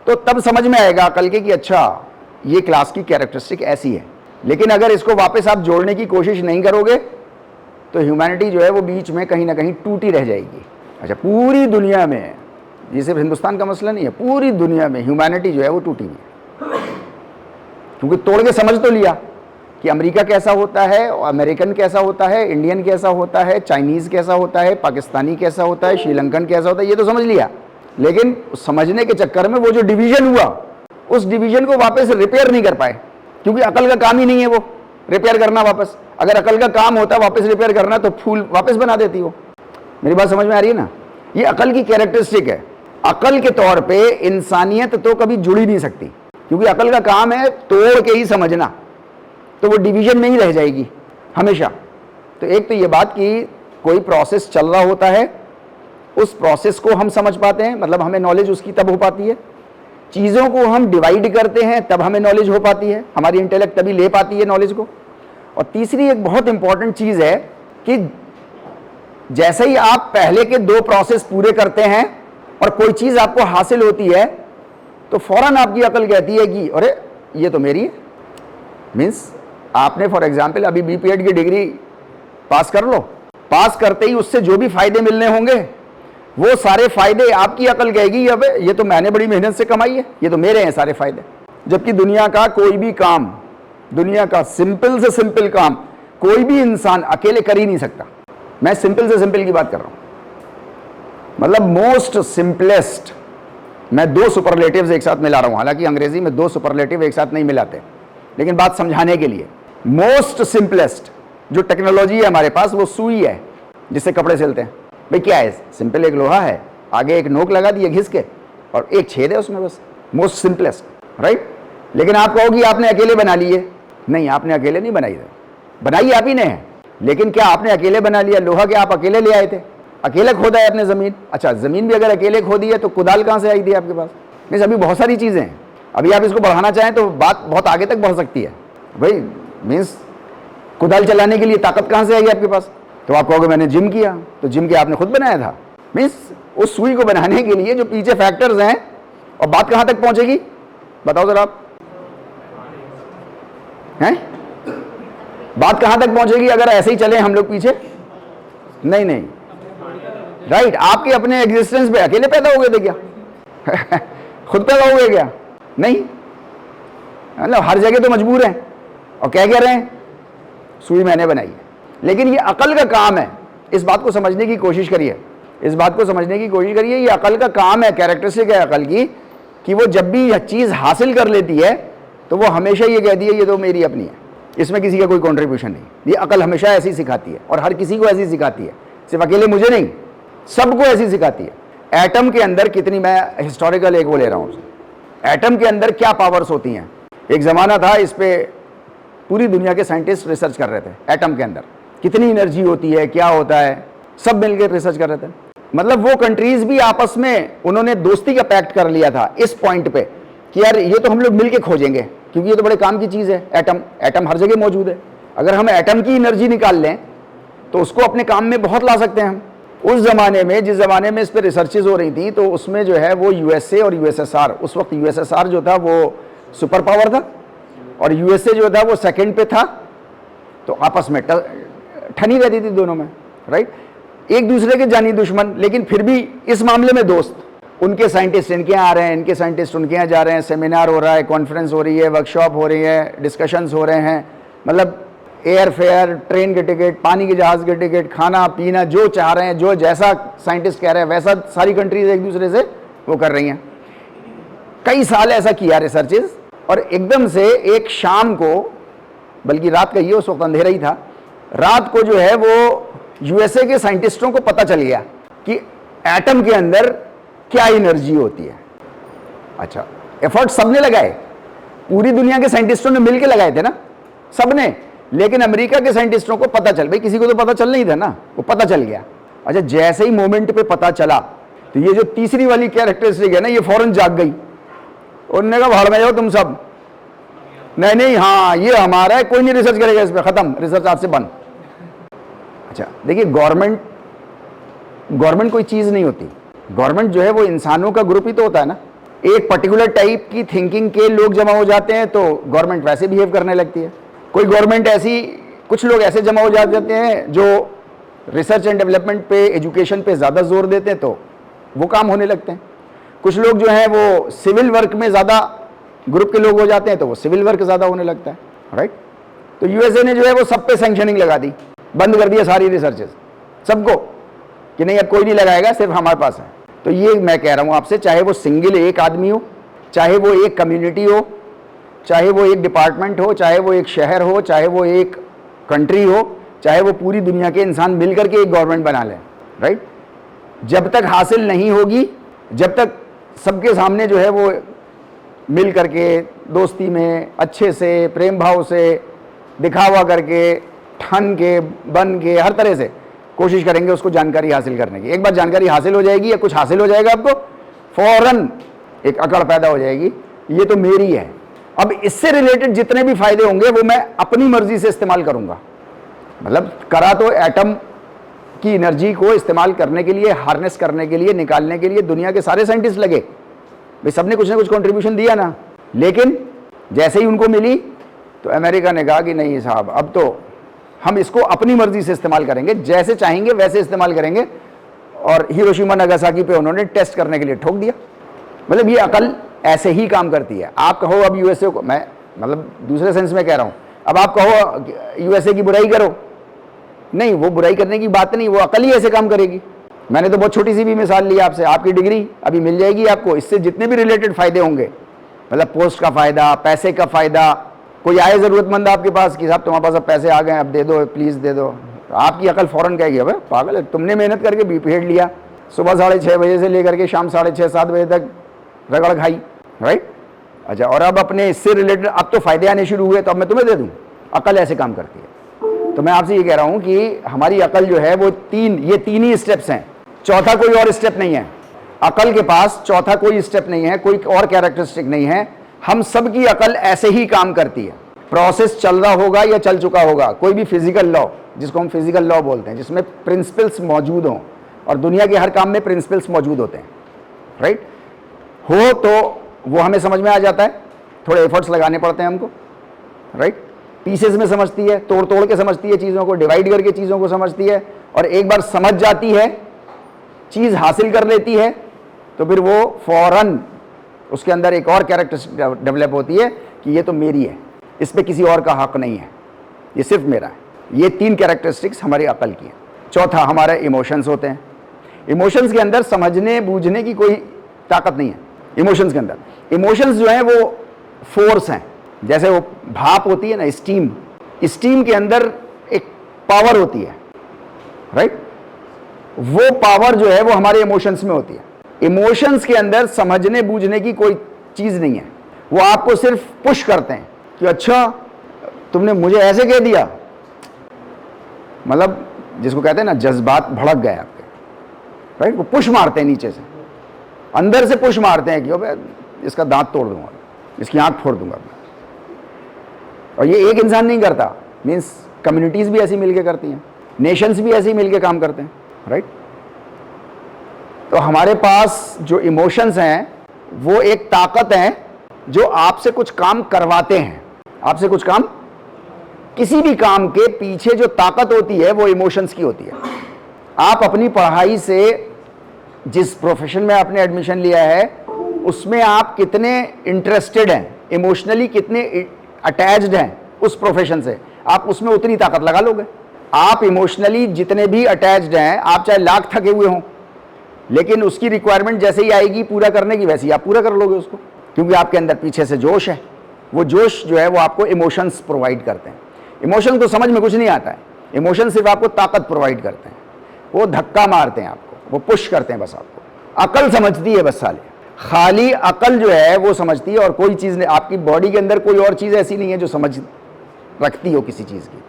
तो तब समझ में आएगा अकल के कि अच्छा ये क्लास की कैरेक्टरिस्टिक ऐसी है। लेकिन अगर इसको वापस आप जोड़ने की कोशिश नहीं करोगे तो ह्यूमैनिटी जो है वो बीच में कहीं ना कहीं टूटी रह जाएगी। अच्छा, पूरी दुनिया में, ये सिर्फ हिंदुस्तान का मसला नहीं है, पूरी दुनिया में ह्यूमैनिटी जो है वो टूटी हुई है, क्योंकि तोड़ के समझ तो लिया कि अमेरिका कैसा होता है, अमेरिकन कैसा होता है, इंडियन कैसा होता है, चाइनीज़ कैसा होता है, पाकिस्तानी कैसा होता है, श्रीलंकन कैसा होता है, ये तो समझ लिया। लेकिन समझने के चक्कर में वो जो डिवीजन हुआ, उस डिवीजन को वापस रिपेयर नहीं कर पाए, क्योंकि अकल का काम ही नहीं है वो रिपेयर करना वापस। अगर अकल का काम होता वापस रिपेयर करना तो फूल वापस बना देती वो। मेरी बात समझ में आ रही है ना? ये अकल की कैरेक्टरिस्टिक है। अकल के तौर पे इंसानियत तो कभी जुड़ी नहीं सकती, क्योंकि अकल का काम है तोड़ के ही समझना, तो वो डिवीजन में ही रह जाएगी हमेशा। तो एक तो ये बात कि कोई प्रोसेस चल रहा होता है, उस प्रोसेस को हम समझ पाते हैं, मतलब हमें नॉलेज उसकी तब हो पाती है। चीज़ों को हम डिवाइड करते हैं तब हमें नॉलेज हो पाती है, हमारी इंटेलेक्ट तभी ले पाती है नॉलेज को। और तीसरी एक बहुत इंपॉर्टेंट चीज़ है कि जैसे ही आप पहले के 2 प्रोसेस पूरे करते हैं और कोई चीज़ आपको हासिल होती है, तो फौरन आपकी अकल कहती है कि अरे ये तो मेरी है। मीन्स आपने फॉर एग्जाम्पल अभी बीपीएड की डिग्री पास कर लो, पास करते ही उससे जो भी फायदे मिलने होंगे वो सारे फायदे आपकी अकल कहेगी अबे ये तो मैंने बड़ी मेहनत से कमाई है, ये तो मेरे हैं सारे फायदे। जबकि दुनिया का कोई भी काम, दुनिया का सिंपल से सिंपल काम कोई भी इंसान अकेले कर ही नहीं सकता। मैं सिंपल से सिंपल की बात कर रहा हूं, मतलब मोस्ट सिंपलेस्ट। मैं दो सुपरलेटिव्स एक साथ मिला रहा हूं, हालांकि अंग्रेजी में दो सुपरलेटिव एक साथ नहीं मिलाते, लेकिन बात समझाने के लिए मोस्ट सिंपलेस्ट जो टेक्नोलॉजी है हमारे पास वो सुई है जिससे कपड़े सिलते हैं। भाई क्या है, सिंपल एक लोहा है, आगे एक नोक लगा दी है घिस के और एक छेद है उसमें, बस मोस्ट सिंपलेस्ट, राइट। लेकिन आप कहोगे आपने अकेले बना लिए, नहीं आपने अकेले नहीं बनाई है, बनाई आप ही ने है, लेकिन क्या आपने अकेले बना लिया? लोहा क्या आप अकेले ले आए थे? अकेले खोदा है आपने ज़मीन? अच्छा ज़मीन भी अगर अकेले खोदी है तो कुदाल कहाँ से आई थी आपके पास? मीन्स अभी बहुत सारी चीज़ें हैं, अभी आप इसको बढ़ाना चाहें तो बात बहुत आगे तक बढ़ सकती है। भाई मीन्स कुदाल चलाने के लिए ताकत कहाँ से आई आपके पास? तो आप कहोगे मैंने जिम किया, तो जिम के आपने खुद बनाया था। मीन्स उस सुई को बनाने के लिए जो पीछे फैक्टर्स हैं, और बात कहाँ तक पहुँचेगी बताओ ज़रा आप, हैं? बात कहाँ तक पहुँचेगी अगर ऐसे ही चले हम लोग पीछे? नहीं नहीं, राइट। आपके अपने एग्जिस्टेंस पे अकेले पैदा हो गए थे क्या? खुद पैदा हो गए क्या? नहीं, मतलब हर जगह तो मजबूर हैं और क्या कह रहे हैं सुई मैंने बनाई है। लेकिन ये अकल का काम है, इस बात को समझने की कोशिश करिए, इस बात को समझने की कोशिश करिए। ये अकल का काम है, कैरेक्टरिस्टिक है अकल की, कि वो जब भी यह चीज़ हासिल कर लेती है तो वो हमेशा ये कहती है ये तो मेरी अपनी है, इसमें किसी का कोई कॉन्ट्रीब्यूशन नहीं। ये अकल हमेशा ऐसी सिखाती है और हर किसी को ऐसी सिखाती है, सिर्फ अकेले मुझे नहीं, सबको ऐसी सिखाती है। एटम के अंदर कितनी, मैं हिस्टोरिकल एक वो ले रहा हूँ, एटम के अंदर क्या पावर्स होती हैं। एक ज़माना था इस पे पूरी दुनिया के साइंटिस्ट रिसर्च कर रहे थे, एटम के अंदर कितनी एनर्जी होती है, क्या होता है, सब मिलकर रिसर्च कर रहे थे। मतलब वो कंट्रीज भी आपस में उन्होंने दोस्ती का पैक्ट कर लिया था इस पॉइंट पे कि यार ये तो हम लोग मिलके खोजेंगे, क्योंकि ये तो बड़े काम की चीज़ है। एटम, एटम हर जगह मौजूद है, अगर हम एटम की एनर्जी निकाल लें तो उसको अपने काम में बहुत ला सकते हैं हम। उस ज़माने में, जिस ज़माने में इस पर रिसर्चेज हो रही थी, तो उसमें जो है वो यूएसए और यूएसएसआर, उस वक्त यूएसएसआर जो था वो सुपर पावर था और यूएसए जो था वो सेकंड पे था, तो आपस में ठनी रहती थी दोनों में, राइट। एक दूसरे के जानी दुश्मन, लेकिन फिर भी इस मामले में दोस्त। उनके साइंटिस्ट इनके यहाँ आ रहे हैं, इनके साइंटिस्ट उनके यहाँ जा रहे हैं, सेमिनार हो रहा है, कॉन्फ्रेंस हो रही है, वर्कशॉप हो रही है, डिस्कशंस हो रहे हैं, मतलब एयर फेयर, ट्रेन के टिकट, पानी के जहाज़ के टिकट, खाना पीना जो चाह रहे हैं, जो जैसा साइंटिस्ट कह रहे हैं वैसा सारी कंट्रीज एक दूसरे से वो कर रही हैं। कई साल ऐसा किया रिसर्चेज, और एकदम से एक शाम को, बल्कि रात का ये, उस वक्त अंधेरा ही था, रात को जो है वो यूएसए के साइंटिस्टों को पता चल गया कि एटम के अंदर क्या एनर्जी होती है। अच्छा, एफर्ट सबने लगाए, पूरी दुनिया के साइंटिस्टों ने मिलकर लगाए थे ना, सबने, लेकिन अमेरिका के साइंटिस्टों को पता चल, भाई किसी को तो पता चल नहीं था ना, वो पता चल गया। अच्छा, जैसे ही मोमेंट पे पता चला तो ये जो तीसरी वाली कैरेक्टरिस्टिक है ना, ये फौरन जाग गई। उन्होंने कहा भाड़ में जाओ तुम सब, नहीं नहीं, हाँ ये हमारा है, कोई नहीं रिसर्च करेगा इस पर, खत्म, रिसर्च आज से बंद। अच्छा देखिए, गवर्नमेंट कोई चीज़ नहीं होती, गवर्नमेंट जो है वो इंसानों का ग्रुप ही तो होता है ना। एक पर्टिकुलर टाइप की थिंकिंग के लोग जमा हो जाते हैं तो गवर्नमेंट वैसे बिहेव करने लगती है। कोई गवर्नमेंट ऐसी, कुछ लोग ऐसे जमा हो जाते हैं जो रिसर्च एंड डेवलपमेंट पे, एजुकेशन पे ज़्यादा जोर देते हैं तो वो काम होने लगते हैं। कुछ लोग जो हैं वो सिविल वर्क में ज़्यादा ग्रुप के लोग हो जाते हैं तो वो सिविल वर्क ज़्यादा होने लगता है, राइट। तो यूएसए ने जो है वो सब पे सैंक्शनिंग लगा दी, बंद कर दिया सारी रिसर्चेज सबको, कि नहीं अब कोई नहीं लगाएगा, सिर्फ हमारे पास है। तो ये मैं कह रहा हूँ आपसे, चाहे वो सिंगल एक आदमी हो, चाहे वो एक कम्युनिटी हो, चाहे वो एक डिपार्टमेंट हो, चाहे वो एक शहर हो, चाहे वो एक कंट्री हो, चाहे वो पूरी दुनिया के इंसान मिलकर के एक गवर्नमेंट बना लें, राइट। जब तक हासिल नहीं होगी, जब तक सबके सामने जो है वो मिल करके दोस्ती में, अच्छे से, प्रेम भाव से, दिखावा करके, ठन के, बन के, हर तरह से कोशिश करेंगे उसको जानकारी हासिल करने की। एक बार जानकारी हासिल हो जाएगी या कुछ हासिल हो जाएगा आपको, फौरन एक अकड़ पैदा हो जाएगी, ये तो मेरी है। अब इससे रिलेटेड जितने भी फायदे होंगे वो मैं अपनी मर्जी से इस्तेमाल करूंगा। मतलब करा तो एटम की एनर्जी को इस्तेमाल करने के लिए, हार्नेस करने के लिए, निकालने के लिए दुनिया के सारे साइंटिस्ट लगे, भाई सबने कुछ ना कुछ कंट्रीब्यूशन दिया ना, लेकिन जैसे ही उनको मिली तो अमेरिका ने कहा कि नहीं साहब, अब तो हम इसको अपनी मर्जी से इस्तेमाल करेंगे, जैसे चाहेंगे वैसे इस्तेमाल करेंगे, और हिरोशिमा नागासाकी पे उन्होंने टेस्ट करने के लिए ठोक दिया। मतलब ये अकल ऐसे ही काम करती है। आप कहो अब यूएसए को, मैं मतलब दूसरे सेंस में कह रहा हूं, अब आप कहो यूएसए की बुराई करो, नहीं, वो बुराई करने की बात नहीं, वो अकल ही ऐसे काम करेगी। मैंने तो बहुत छोटी सी भी मिसाल ली आपसे, आपकी डिग्री अभी मिल जाएगी आपको, इससे जितने भी रिलेटेड फायदे होंगे, मतलब पोस्ट का फायदा, पैसे का फायदा, कोई आए जरूरतमंद आपके पास कि साहब तुम्हारे पास अब पैसे आ गए, अब दे दो प्लीज दे दो, आपकी अकल फौरन कहेगी अबे पागल है, तुमने मेहनत करके बीपीएड लिया, सुबह 6:30 बजे से लेकर के शाम 6:30-7 बजे तक रगड़ खाई, राइट। अच्छा, और अब अपने इससे रिलेटेड अब तो फायदे आने शुरू हुए, तो अब मैं तुम्हें दे दूं। अकल ऐसे काम करती है। तो मैं आपसे ये कह रहा हूं कि हमारी अकल जो है वो ये तीन ही स्टेप्स हैं, चौथा कोई और स्टेप नहीं है। अकल के पास चौथा कोई स्टेप नहीं है, कोई और कैरेक्टरिस्टिक नहीं है। हम सब की अकल ऐसे ही काम करती है। प्रोसेस चल रहा होगा या चल चुका होगा, कोई भी फिजिकल लॉ, जिसको हम फिजिकल लॉ बोलते हैं, जिसमें प्रिंसिपल्स मौजूद हों, और दुनिया के हर काम में प्रिंसिपल्स मौजूद होते हैं, राइट, हो तो वो हमें समझ में आ जाता है। थोड़े एफर्ट्स लगाने पड़ते हैं हमको, राइट। पीसेस में समझती है, तोड़ तोड़ के समझती है चीज़ों को, डिवाइड करके चीज़ों को समझती है, और एक बार समझ जाती है, चीज़ हासिल कर लेती है, तो फिर वो फौरन उसके अंदर एक और कैरेक्टरिस्टिक डेवलप होती है कि ये तो मेरी है, इस पर किसी और का हक नहीं है, ये सिर्फ मेरा है। ये तीन कैरेक्टरिस्टिक्स हमारी अकल की हैं। चौथा हमारे इमोशंस होते हैं। इमोशंस के अंदर समझने बूझने की कोई ताकत नहीं है। इमोशंस के अंदर, इमोशंस जो हैं वो फोर्स हैं, जैसे वो भाप होती है ना, स्टीम, स्टीम के अंदर एक पावर होती है, राइट। वो पावर जो है वो हमारे इमोशंस में होती है। इमोशंस के अंदर समझने बूझने की कोई चीज नहीं है, वो आपको सिर्फ पुश करते हैं कि अच्छा तुमने मुझे ऐसे कह दिया, मतलब जिसको कहते हैं ना जज्बात भड़क गए आपके, राइट। वो पुश मारते हैं नीचे से, अंदर से पुश मारते हैं कि अबे इसका दांत तोड़ दूंगा, इसकी आंख फोड़ दूंगा। और ये एक इंसान नहीं करता, मीन्स कम्युनिटीज भी ऐसी मिलके करती हैं, नेशंस भी ऐसे ही मिलके काम करते हैं, राइट। तो हमारे पास जो इमोशंस हैं वो एक ताकत है जो आपसे कुछ काम करवाते हैं। आपसे कुछ काम, किसी भी काम के पीछे जो ताकत होती है वो इमोशंस की होती है। आप अपनी पढ़ाई से, जिस प्रोफेशन में आपने एडमिशन लिया है, उसमें आप कितने इंटरेस्टेड हैं, इमोशनली कितने अटैच्ड हैं उस प्रोफेशन से, आप उसमें उतनी ताकत लगा लोगे। आप इमोशनली जितने भी अटैच्ड हैं, आप चाहे लाख थके हुए हों, लेकिन उसकी रिक्वायरमेंट जैसे ही आएगी पूरा करने की, वैसे ही आप पूरा कर लोगे उसको, क्योंकि आपके अंदर पीछे से जोश है। वो जोश जो है वो आपको इमोशंस प्रोवाइड करते हैं। इमोशन तो समझ में कुछ नहीं आता है, इमोशन सिर्फ आपको ताकत प्रोवाइड करते हैं, वो धक्का मारते हैं आपको, वो पुश करते हैं बस आपको। अकल समझती है बस साले, खाली अकल जो है वो समझती है, और कोई चीज़ नहीं, आपकी बॉडी के अंदर कोई और चीज़ ऐसी नहीं है जो समझ रखती हो किसी चीज़ की।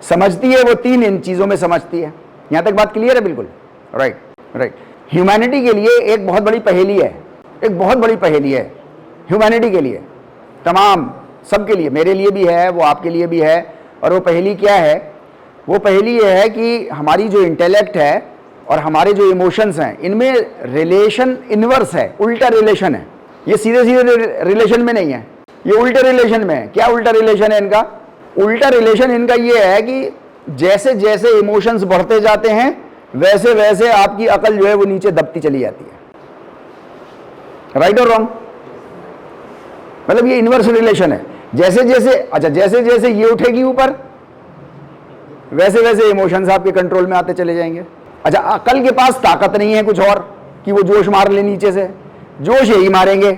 समझती है वो तीन इन चीज़ों में समझती है। यहाँ तक बात क्लियर है बिल्कुल, राइट राइट। ह्यूमैनिटी के लिए एक बहुत बड़ी पहेली है, एक बहुत बड़ी पहेली है ह्यूमैनिटी के लिए, तमाम सबके लिए, मेरे लिए भी है, वो आपके लिए भी है। और वो पहेली क्या है? वो पहेली ये है कि हमारी जो इंटेलेक्ट है और हमारे जो इमोशंस हैं, इनमें रिलेशन इनवर्स है, उल्टा रिलेशन है। ये सीधे सीधे रिलेशन में नहीं है, ये उल्टे रिलेशन में है। क्या उल्टा रिलेशन है इनका? उल्टा रिलेशन इनका ये है कि जैसे जैसे इमोशंस बढ़ते जाते हैं वैसे वैसे आपकी अकल जो है वो नीचे दबती चली जाती है। राइट और रॉन्ग? मतलब ये इनवर्स रिलेशन है। जैसे जैसे, अच्छा, जैसे जैसे ये उठेगी ऊपर, वैसे वैसे इमोशंस आपके कंट्रोल में आते चले जाएंगे। अच्छा, अकल के पास ताकत नहीं है कुछ और कि वो जोश मार ले नीचे से, जोश यही मारेंगे।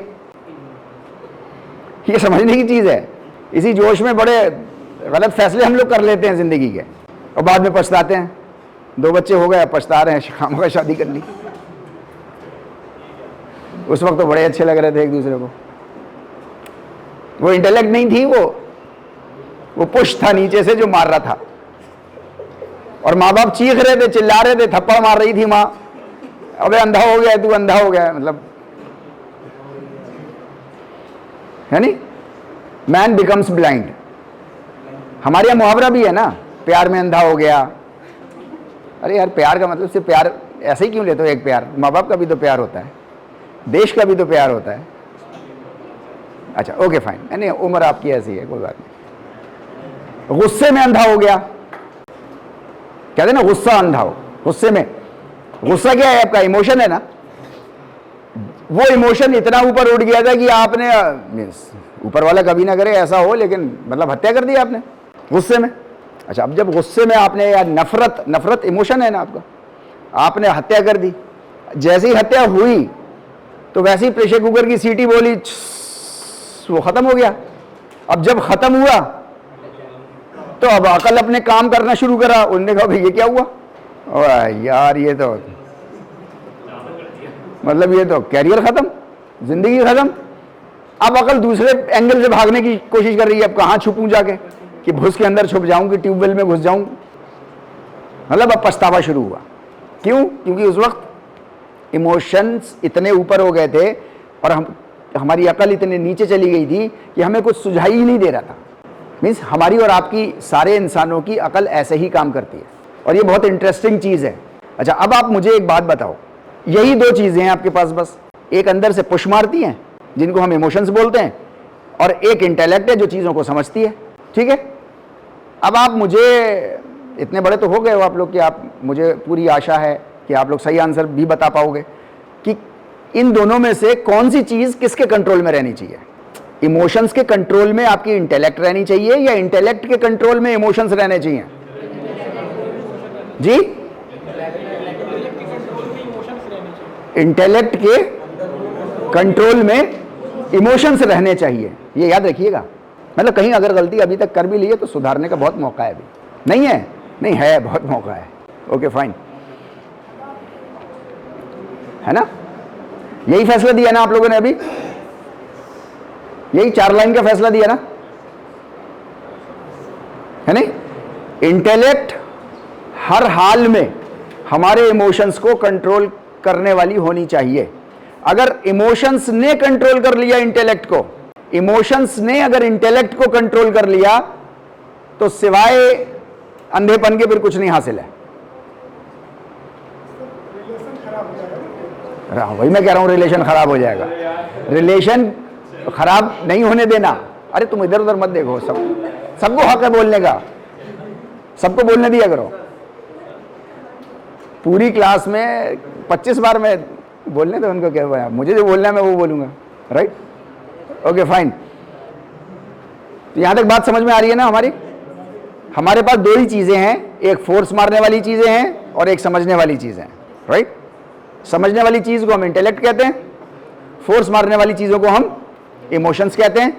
ये समझने की चीज है। इसी जोश में बड़े गलत फैसले हम लोग कर लेते हैं जिंदगी के, और बाद में पछताते हैं। 2 बच्चे हो गए, पछता रहे हैं, खामखा शादी कर ली। उस वक्त तो बड़े अच्छे लग रहे थे एक दूसरे को। वो इंटेलेक्ट नहीं थी, वो पुश था नीचे से जो मार रहा था। और माँ बाप चीख रहे थे, चिल्ला रहे थे, थप्पड़ मार रही थी माँ, अबे अंधा हो गया तू, अंधा हो गया, मतलब है नहीं, मैन बिकम्स ब्लाइंड। हमारे यहाँ मुहावरा भी है ना, प्यार में अंधा हो गया। अरे यार, प्यार का मतलब सिर्फ प्यार ऐसे ही क्यों लेते हो? एक प्यार, माँ बाप का भी तो प्यार होता है, देश का भी तो प्यार होता है, अच्छा ओके फाइन, नहीं उम्र आपकी ऐसी है, कोई बात नहीं। गुस्से में अंधा हो गया, कहते हैं ना गुस्सा अंधा हो, गुस्से में, गुस्सा क्या है आपका, इमोशन है ना, वो इमोशन इतना ऊपर उठ गया था कि आपने, ऊपर वाला कभी ना करे ऐसा हो, लेकिन मतलब हत्या कर दी आपने गुस्से में। अच्छा, अब जब गुस्से में आपने, या नफरत, नफरत इमोशन है ना आपका, आपने हत्या कर दी, जैसे ही हत्या हुई तो वैसे ही प्रेशर कुकर की सीटी बोली, वो खत्म हो गया। अब जब खत्म हुआ तो अब अकल अपने काम करना शुरू करा, उनने कहा भाई ये क्या हुआ, यार ये तो मतलब ये तो कैरियर खत्म, जिंदगी खत्म। अब अकल दूसरे एंगल से भागने की कोशिश कर रही है, अब कहाँ छुपूं जाके, कि भूस के अंदर छुप जाऊं, कि ट्यूबवेल में घुस जाऊं। मतलब अब पछतावा शुरू हुआ, क्यों? क्योंकि उस वक्त इमोशंस इतने ऊपर हो गए थे और हमारी अकल इतने नीचे चली गई थी कि हमें कुछ सुझाई ही नहीं दे रहा था। मीन्स हमारी और आपकी, सारे इंसानों की अकल ऐसे ही काम करती है, और ये बहुत इंटरेस्टिंग चीज़ है। अच्छा, अब आप मुझे एक बात बताओ, यही दो चीज़ें हैं आपके पास बस, एक अंदर से पुश मारती हैं जिनको हम इमोशंस बोलते हैं, और एक इंटेलेक्ट है जो चीज़ों को समझती है, ठीक है? अब आप मुझे, इतने बड़े तो हो गए हो आप लोग कि आप, मुझे पूरी आशा है कि आप लोग सही आंसर भी बता पाओगे कि इन दोनों में से कौन सी चीज़ किसके कंट्रोल में रहनी चाहिए। इमोशंस के कंट्रोल में आपकी इंटेलेक्ट रहनी चाहिए, या इंटेलेक्ट के कंट्रोल में इमोशंस रहने चाहिए? जी, इंटेलेक्ट के कंट्रोल में इमोशंस रहने चाहिए, ये याद रखिएगा। मतलब कहीं अगर गलती अभी तक कर भी ली है तो सुधारने का बहुत मौका है, अभी नहीं है, नहीं है, बहुत मौका है। ओके फाइन, है ना? यही फैसला दिया ना आप लोगों ने अभी, यही 4 लाइन का फैसला दिया ना, है नहीं? इंटेलेक्ट हर हाल में हमारे इमोशंस को कंट्रोल करने वाली होनी चाहिए। अगर इमोशंस ने कंट्रोल कर लिया इंटेलेक्ट को, इमोशंस ने अगर इंटेलेक्ट को कंट्रोल कर लिया, तो सिवाय अंधेपन के फिर कुछ नहीं हासिल है। वही मैं कह रहा हूं, रिलेशन खराब हो जाएगा। रिलेशन खराब नहीं होने देना। अरे तुम इधर उधर मत देखो, सबको हक है बोलने का, सबको बोलने दिया करो। पूरी क्लास में 25 बार मैं बोलने दो उनको, क्या हुआ, मुझे जो बोलना है मैं वो बोलूंगा, राइट? Okay fine. तो यहां तक बात समझ में आ रही है ना हमारी? हमारे पास दो ही चीजें हैं, एक फोर्स मारने वाली चीजें हैं और एक समझने वाली चीजें हैं, राइट? समझने वाली चीज को हम इंटेलेक्ट कहते हैं, फोर्स मारने वाली चीजों को हम इमोशंस कहते हैं।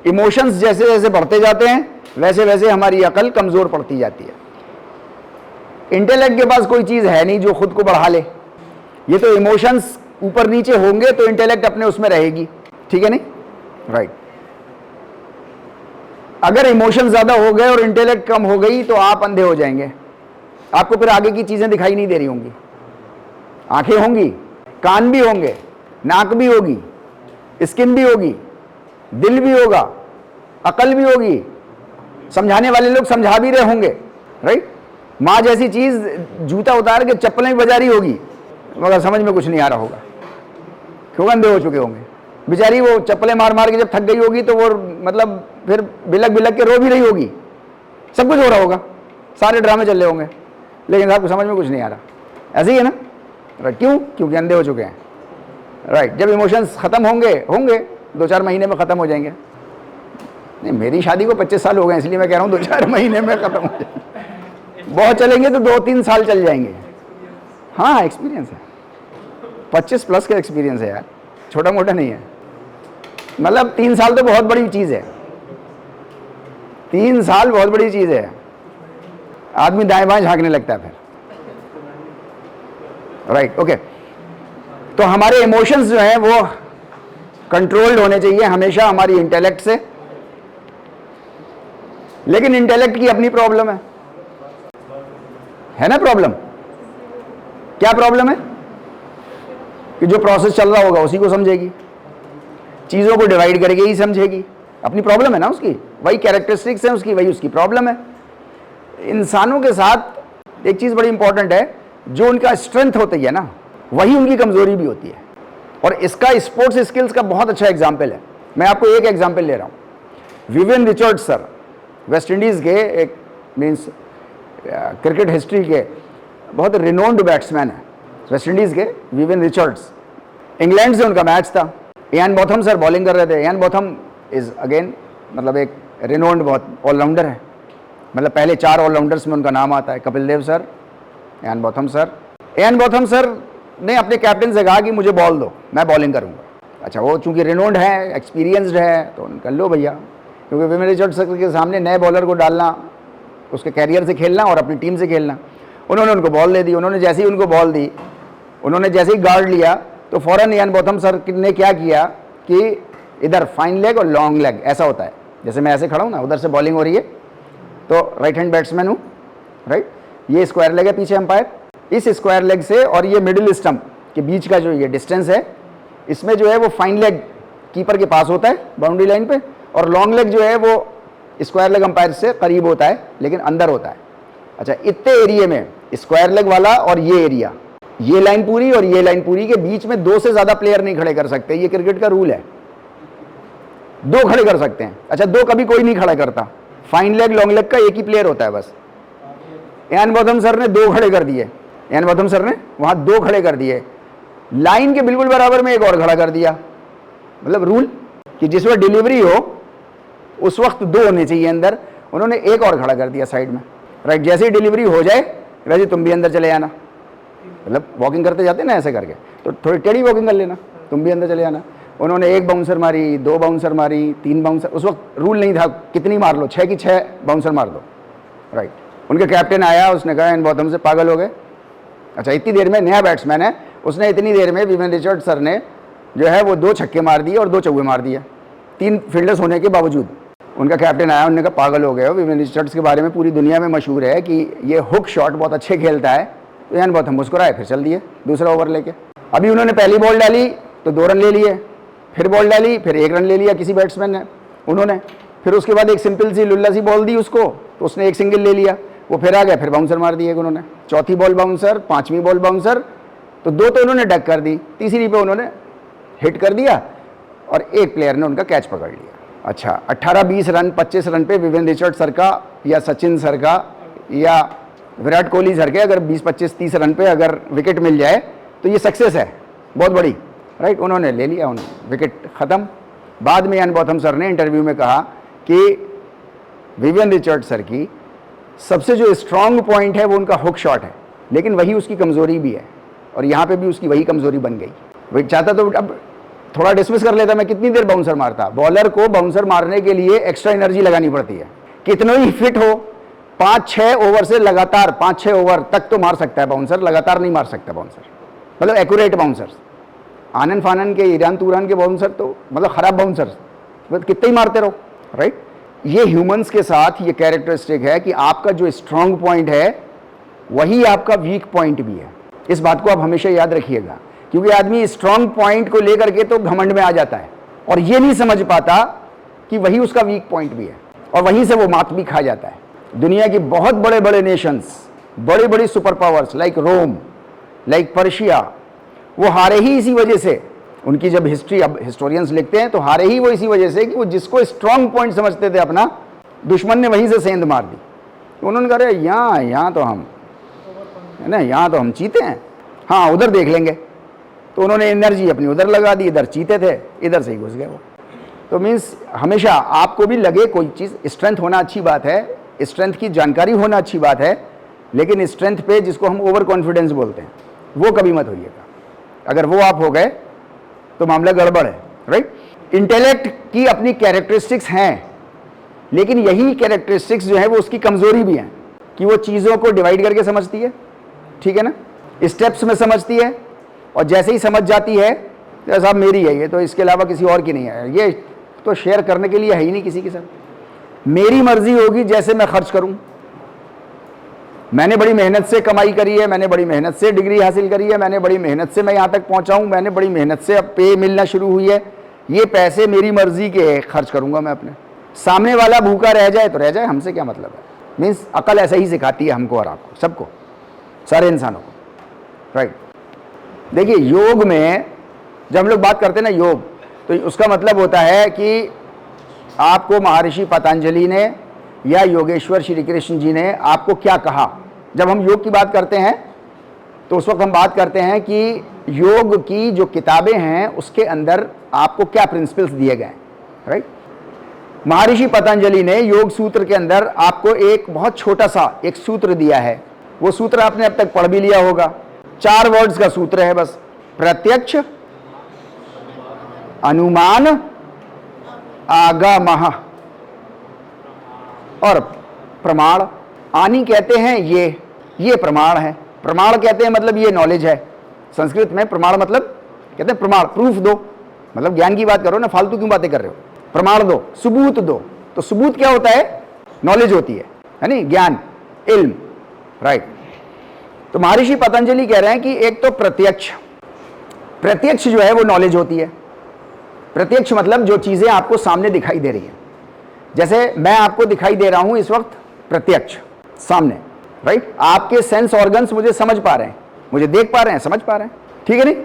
इमोशंस जैसे जैसे बढ़ते जाते हैं वैसे वैसे हमारी अकल कमजोर पड़ती जाती है। इंटेलेक्ट के पास कोई चीज है नहीं जो खुद को बढ़ा ले, ये तो इमोशंस ऊपर नीचे होंगे तो इंटेलेक्ट अपने उसमें रहेगी, ठीक है नहीं? राइट। अगर इमोशन ज्यादा हो गए और इंटेलेक्ट कम हो गई तो आप अंधे हो जाएंगे, आपको फिर आगे की चीजें दिखाई नहीं दे रही होंगी। आंखें होंगी, कान भी होंगे, नाक भी होगी, स्किन भी होगी, दिल भी होगा, अकल भी होगी, समझाने वाले लोग समझा भी रहे होंगे, राइट? माँ जैसी चीज जूता उतार के चप्पलें भी बजा रही होगी मगर समझ में कुछ नहीं आ रहा होगा, क्यों? अंधे हो चुके होंगे बेचारी। वो चप्पलें मार मार के जब थक गई होगी तो वो मतलब फिर बिलक बिलक के रो भी रही होगी, सब कुछ हो रहा होगा, सारे ड्रामे चल रहे होंगे, लेकिन आपको समझ में कुछ नहीं आ रहा। ऐसे ही है ना, राइट? क्यों? क्योंकि अंधे हो चुके हैं, राइट? जब इमोशंस खत्म होंगे 2-4 महीने में खत्म हो जाएंगे। नहीं, मेरी शादी को 25 साल हो गए, इसलिए मैं कह रहा हूँ 2-4 महीने में खत्म हो जाएंगे। बहुत चलेंगे तो 2-3 साल चल जाएंगे। हाँ, एक्सपीरियंस है, 25 प्लस का एक्सपीरियंस है यार, छोटा मोटा नहीं है। मतलब 3 साल तो बहुत बड़ी चीज़ है, 3 साल बहुत बड़ी चीज़ है। आदमी दाएं बाएं झांकने लगता है फिर, राइट? ओके। तो हमारे इमोशंस जो हैं वो कंट्रोल्ड होने चाहिए हमेशा हमारी इंटेलेक्ट से, लेकिन इंटेलेक्ट की अपनी प्रॉब्लम है ना? प्रॉब्लम क्या प्रॉब्लम है? कि जो प्रोसेस चल रहा होगा उसी को समझेगी, चीजों को डिवाइड करके ही समझेगी, अपनी प्रॉब्लम है ना उसकी, वही कैरेक्टरिस्टिक्स है उसकी, वही उसकी प्रॉब्लम है। इंसानों के साथ एक चीज बड़ी इंपॉर्टेंट है, जो उनका स्ट्रेंथ होती है ना वही उनकी कमजोरी भी होती है, और इसका स्पोर्ट्स स्किल्स का बहुत अच्छा एग्जाम्पल है। मैं आपको एक एग्जाम्पल ले रहा हूँ। Vivian Richards sir West Indies के एक मीन्स क्रिकेट हिस्ट्री के बहुत रिनोन्ड बैट्समैन है वेस्ट इंडीज़ के, विवियन रिचर्ड्स। इंग्लैंड से उनका मैच था, इयान बॉथम सर बॉलिंग कर रहे थे। इयान बॉथम इज़ अगेन मतलब एक रिनोन्ड बहुत ऑलराउंडर है, मतलब पहले 4 ऑलराउंडर्स में उनका नाम आता है, Kapil Dev sir, Ian Botham sir. Ian Botham sir ने अपने कैप्टन से कहा कि मुझे बॉल दो, मैं बॉलिंग करूँगा। अच्छा, वो चूंकि रिनोन्ड है, एक्सपीरियंसड है, तो उनका लो भैया, क्योंकि विवियन रिचर्ड्स सर के सामने नए बॉलर को डालना, उसके कैरियर से खेलना और अपनी टीम से खेलना। उन्होंने उनको बॉल दे दी। उन्होंने जैसे ही उनको बॉल दी, उन्होंने जैसे ही गार्ड लिया, तो फ़ौरन इयान बॉथम सर ने क्या किया कि इधर फाइन लेग और लॉन्ग लेग ऐसा होता है, जैसे मैं ऐसे खड़ा हूँ ना, उधर से बॉलिंग हो रही है तो राइट हैंड बैट्समैन हूँ, राइट, ये स्क्वायर लेग है पीछे अंपायर, इस स्क्वायर लेग से और ये मिडिल स्टंप के बीच का जो ये डिस्टेंस है, इसमें जो है वो फाइन लेग कीपर के पास होता है बाउंड्री लाइन पे, और लॉन्ग लेग जो है वो स्क्वायर लेग अंपायर से करीब होता है लेकिन अंदर होता है। अच्छा, इतने एरिया में स्क्वायर लेग वाला और ये एरिया, ये लाइन पूरी और ये लाइन पूरी के बीच में 2 से ज़्यादा प्लेयर नहीं खड़े कर सकते, ये क्रिकेट का रूल है। 2 खड़े कर सकते हैं। अच्छा, 2 कभी कोई नहीं खड़ा करता, फाइन लेग लॉन्ग लेग का एक ही प्लेयर होता है बस। इयान बॉथम सर ने 2 खड़े कर दिए, इयान बॉथम सर ने वहाँ 2 खड़े कर दिए, लाइन के बिल्कुल बराबर में एक और खड़ा कर दिया। मतलब रूल कि जिस वक्त डिलीवरी हो उस वक्त 2 होने चाहिए अंदर, उन्होंने एक और खड़ा कर दिया साइड में, राइट। जैसे ही डिलीवरी हो जाए वैसे तुम भी अंदर चले आना, मतलब वॉकिंग करते जाते ना ऐसे करके, तो थोड़ी टेढ़ी वॉकिंग कर लेना, तुम भी अंदर चले आना। उन्होंने 1 बाउंसर मारी, 2 बाउंसर मारी, 3 बाउंसर, उस वक्त रूल नहीं था कितनी मार लो, 6 की 6 बाउंसर मार दो, राइट। उनके कैप्टन आया, उसने कहा इन बॉथम से पागल हो गए। अच्छा, इतनी देर में, नया बैट्समैन है, उसने इतनी देर में विवियन रिचर्ड्स सर ने जो है वो 2 छक्के मार दिए और 2 चौके मार दिए, 3 फील्डर्स होने के बावजूद। उनका कैप्टन आया, उन्होंने कहा पागल हो गए हो, विवियन रिचर्ड्स के बारे में पूरी दुनिया में मशहूर है कि ये हुक शॉट बहुत अच्छे खेलता है। तो इयान बॉथम मुस्कुराए, फिर चल दिए दूसरा ओवर लेके। अभी उन्होंने पहली बॉल डाली तो 2 रन ले लिए, फिर बॉल डाली फिर 1 रन ले लिया किसी बैट्समैन ने, उन्होंने फिर उसके बाद एक सिंपल सी लुल्ला सी बॉल दी उसको, तो उसने 1 सिंगल ले लिया, वो फिर आ गया, फिर बाउंसर मार दिए उन्होंने, चौथी बॉल बाउंसर, 5वीं बॉल बाउंसर, तो 2 तो उन्होंने डक कर दी, तीसरी पे उन्होंने हिट कर दिया और एक प्लेयर ने उनका कैच पकड़ लिया। अच्छा, 18-20 रन 25 रन पे विवियन रिचर्ड्स सर का या सचिन सर का या विराट कोहली सर के अगर 20-25-30 रन पे अगर विकेट मिल जाए तो ये सक्सेस है बहुत बड़ी, राइट। उन्होंने ले लिया, विकेट ख़त्म। बाद में इयान बॉथम सर ने इंटरव्यू में कहा कि विवियन रिचर्ड्स सर की सबसे जो स्ट्रॉन्ग पॉइंट है वो उनका हुक शॉट है, लेकिन वही उसकी कमज़ोरी भी है, और यहाँ पे भी उसकी वही कमज़ोरी बन गई। वही चाहता तो अब थोड़ा डिसमिस कर लेता, मैं कितनी देर बाउंसर मारता। बॉलर को बाउंसर मारने के लिए एक्स्ट्रा एनर्जी लगानी पड़ती है, कितने ही फिट हो, 5-6 ओवर से लगातार 5-6 ओवर तक तो मार सकता है बाउंसर, लगातार नहीं मार सकता बाउंसर, मतलब एक्यूरेट बाउंसर। आनंद फानन के, ईरान तूरान के बाउंसर तो मतलब ख़राब बाउंसर, मतलब कितने ही मारते रहो, राइट। ये ह्यूमंस के साथ ये कैरेक्टरिस्टिक है कि आपका जो स्ट्रॉन्ग पॉइंट है वही आपका वीक पॉइंट भी है। इस बात को आप हमेशा याद रखिएगा, क्योंकि आदमी स्ट्रॉन्ग पॉइंट को लेकर के तो घमंड में आ जाता है और ये नहीं समझ पाता कि वही उसका वीक पॉइंट भी है, और वहीं से वो मात भी खा जाता है। दुनिया की बहुत बड़े बड़े नेशंस, बड़े बड़े सुपर पावर्स लाइक रोम, लाइक पर्शिया, वो हारे ही इसी वजह से। उनकी जब हिस्ट्री अब हिस्टोरियंस लिखते हैं तो हारे ही वो इसी वजह से कि वो जिसको स्ट्रॉन्ग पॉइंट समझते थे अपना, दुश्मन ने वहीं से सेंध मार दी। तो उन्होंने कहा यहाँ तो हम है ना, यहाँ तो हम चीते हैं, हाँ उधर देख लेंगे। तो उन्होंने एनर्जी अपनी उधर लगा दी, इधर चीते थे, इधर से ही घुस गए वो। तो मीन्स हमेशा आपको भी लगे कोई चीज़, स्ट्रेंथ होना अच्छी बात है, स्ट्रेंथ की जानकारी होना अच्छी बात है, लेकिन स्ट्रेंथ पे जिसको हम ओवर कॉन्फिडेंस बोलते हैं वो कभी मत होइएगा। अगर वो आप हो गए तो मामला गड़बड़ है, राइट। इंटेलेक्ट की अपनी कैरेक्टरिस्टिक्स हैं, लेकिन यही कैरेक्टरिस्टिक्स जो है वो उसकी कमज़ोरी भी हैं कि वो चीज़ों को डिवाइड करके समझती है, ठीक है ना, स्टेप्स में समझती है, और जैसे ही समझ जाती है तो साहब मेरी है ये, तो इसके अलावा किसी और की नहीं है, ये तो शेयर करने के लिए है ही नहीं किसी के साथ। मेरी मर्जी होगी जैसे मैं खर्च करूं, मैंने बड़ी मेहनत से कमाई करी है, मैंने बड़ी मेहनत से डिग्री हासिल करी है, मैंने बड़ी मेहनत से मैं यहाँ तक पहुँचा हूँ, मैंने बड़ी मेहनत से अब पे मिलना शुरू हुई है, ये पैसे मेरी मर्जी के खर्च करूँगा मैं अपने। सामने वाला भूखा रह जाए तो रह जाए, हमसे क्या मतलब है। मीन्स अकल ऐसा ही सिखाती है हमको और आपको, सबको, सारे इंसानों को, राइट। देखिए योग में जब हम लोग बात करते हैं ना योग, तो उसका मतलब होता है कि आपको महर्षि पतंजलि ने या योगेश्वर श्री कृष्ण जी ने आपको क्या कहा। जब हम योग की बात करते हैं तो उस वक्त हम बात करते हैं कि योग की जो किताबें हैं उसके अंदर आपको क्या प्रिंसिपल्स दिए गए, राइट। महर्षि पतंजलि ने योग सूत्र के अंदर आपको एक बहुत छोटा सा एक सूत्र दिया है। वो सूत्र आपने अब तक पढ़ भी लिया होगा। 4 वर्ड्स का सूत्र है बस, प्रत्यक्ष, अनुमान, आगमः और प्रमाण। आनी कहते हैं ये प्रमाण है। प्रमाण कहते हैं मतलब ये नॉलेज है। संस्कृत में प्रमाण मतलब कहते हैं प्रमाण, प्रूफ दो, मतलब ज्ञान की बात करो ना, फालतू क्यों बातें कर रहे हो। प्रमाण दो, सबूत दो। तो सबूत क्या होता है? नॉलेज होती है नहीं, ज्ञान, इल्म, राइट। तो महर्षि पतंजलि कह रहे हैं कि एक तो प्रत्यक्ष जो है वो नॉलेज होती है। प्रत्यक्ष मतलब जो चीजें आपको सामने दिखाई दे रही हैं। जैसे मैं आपको दिखाई दे रहा हूं इस वक्त, प्रत्यक्ष सामने, राइट। आपके सेंस ऑर्गन्स मुझे समझ पा रहे हैं, मुझे देख पा रहे हैं, समझ पा रहे हैं, ठीक है नहीं,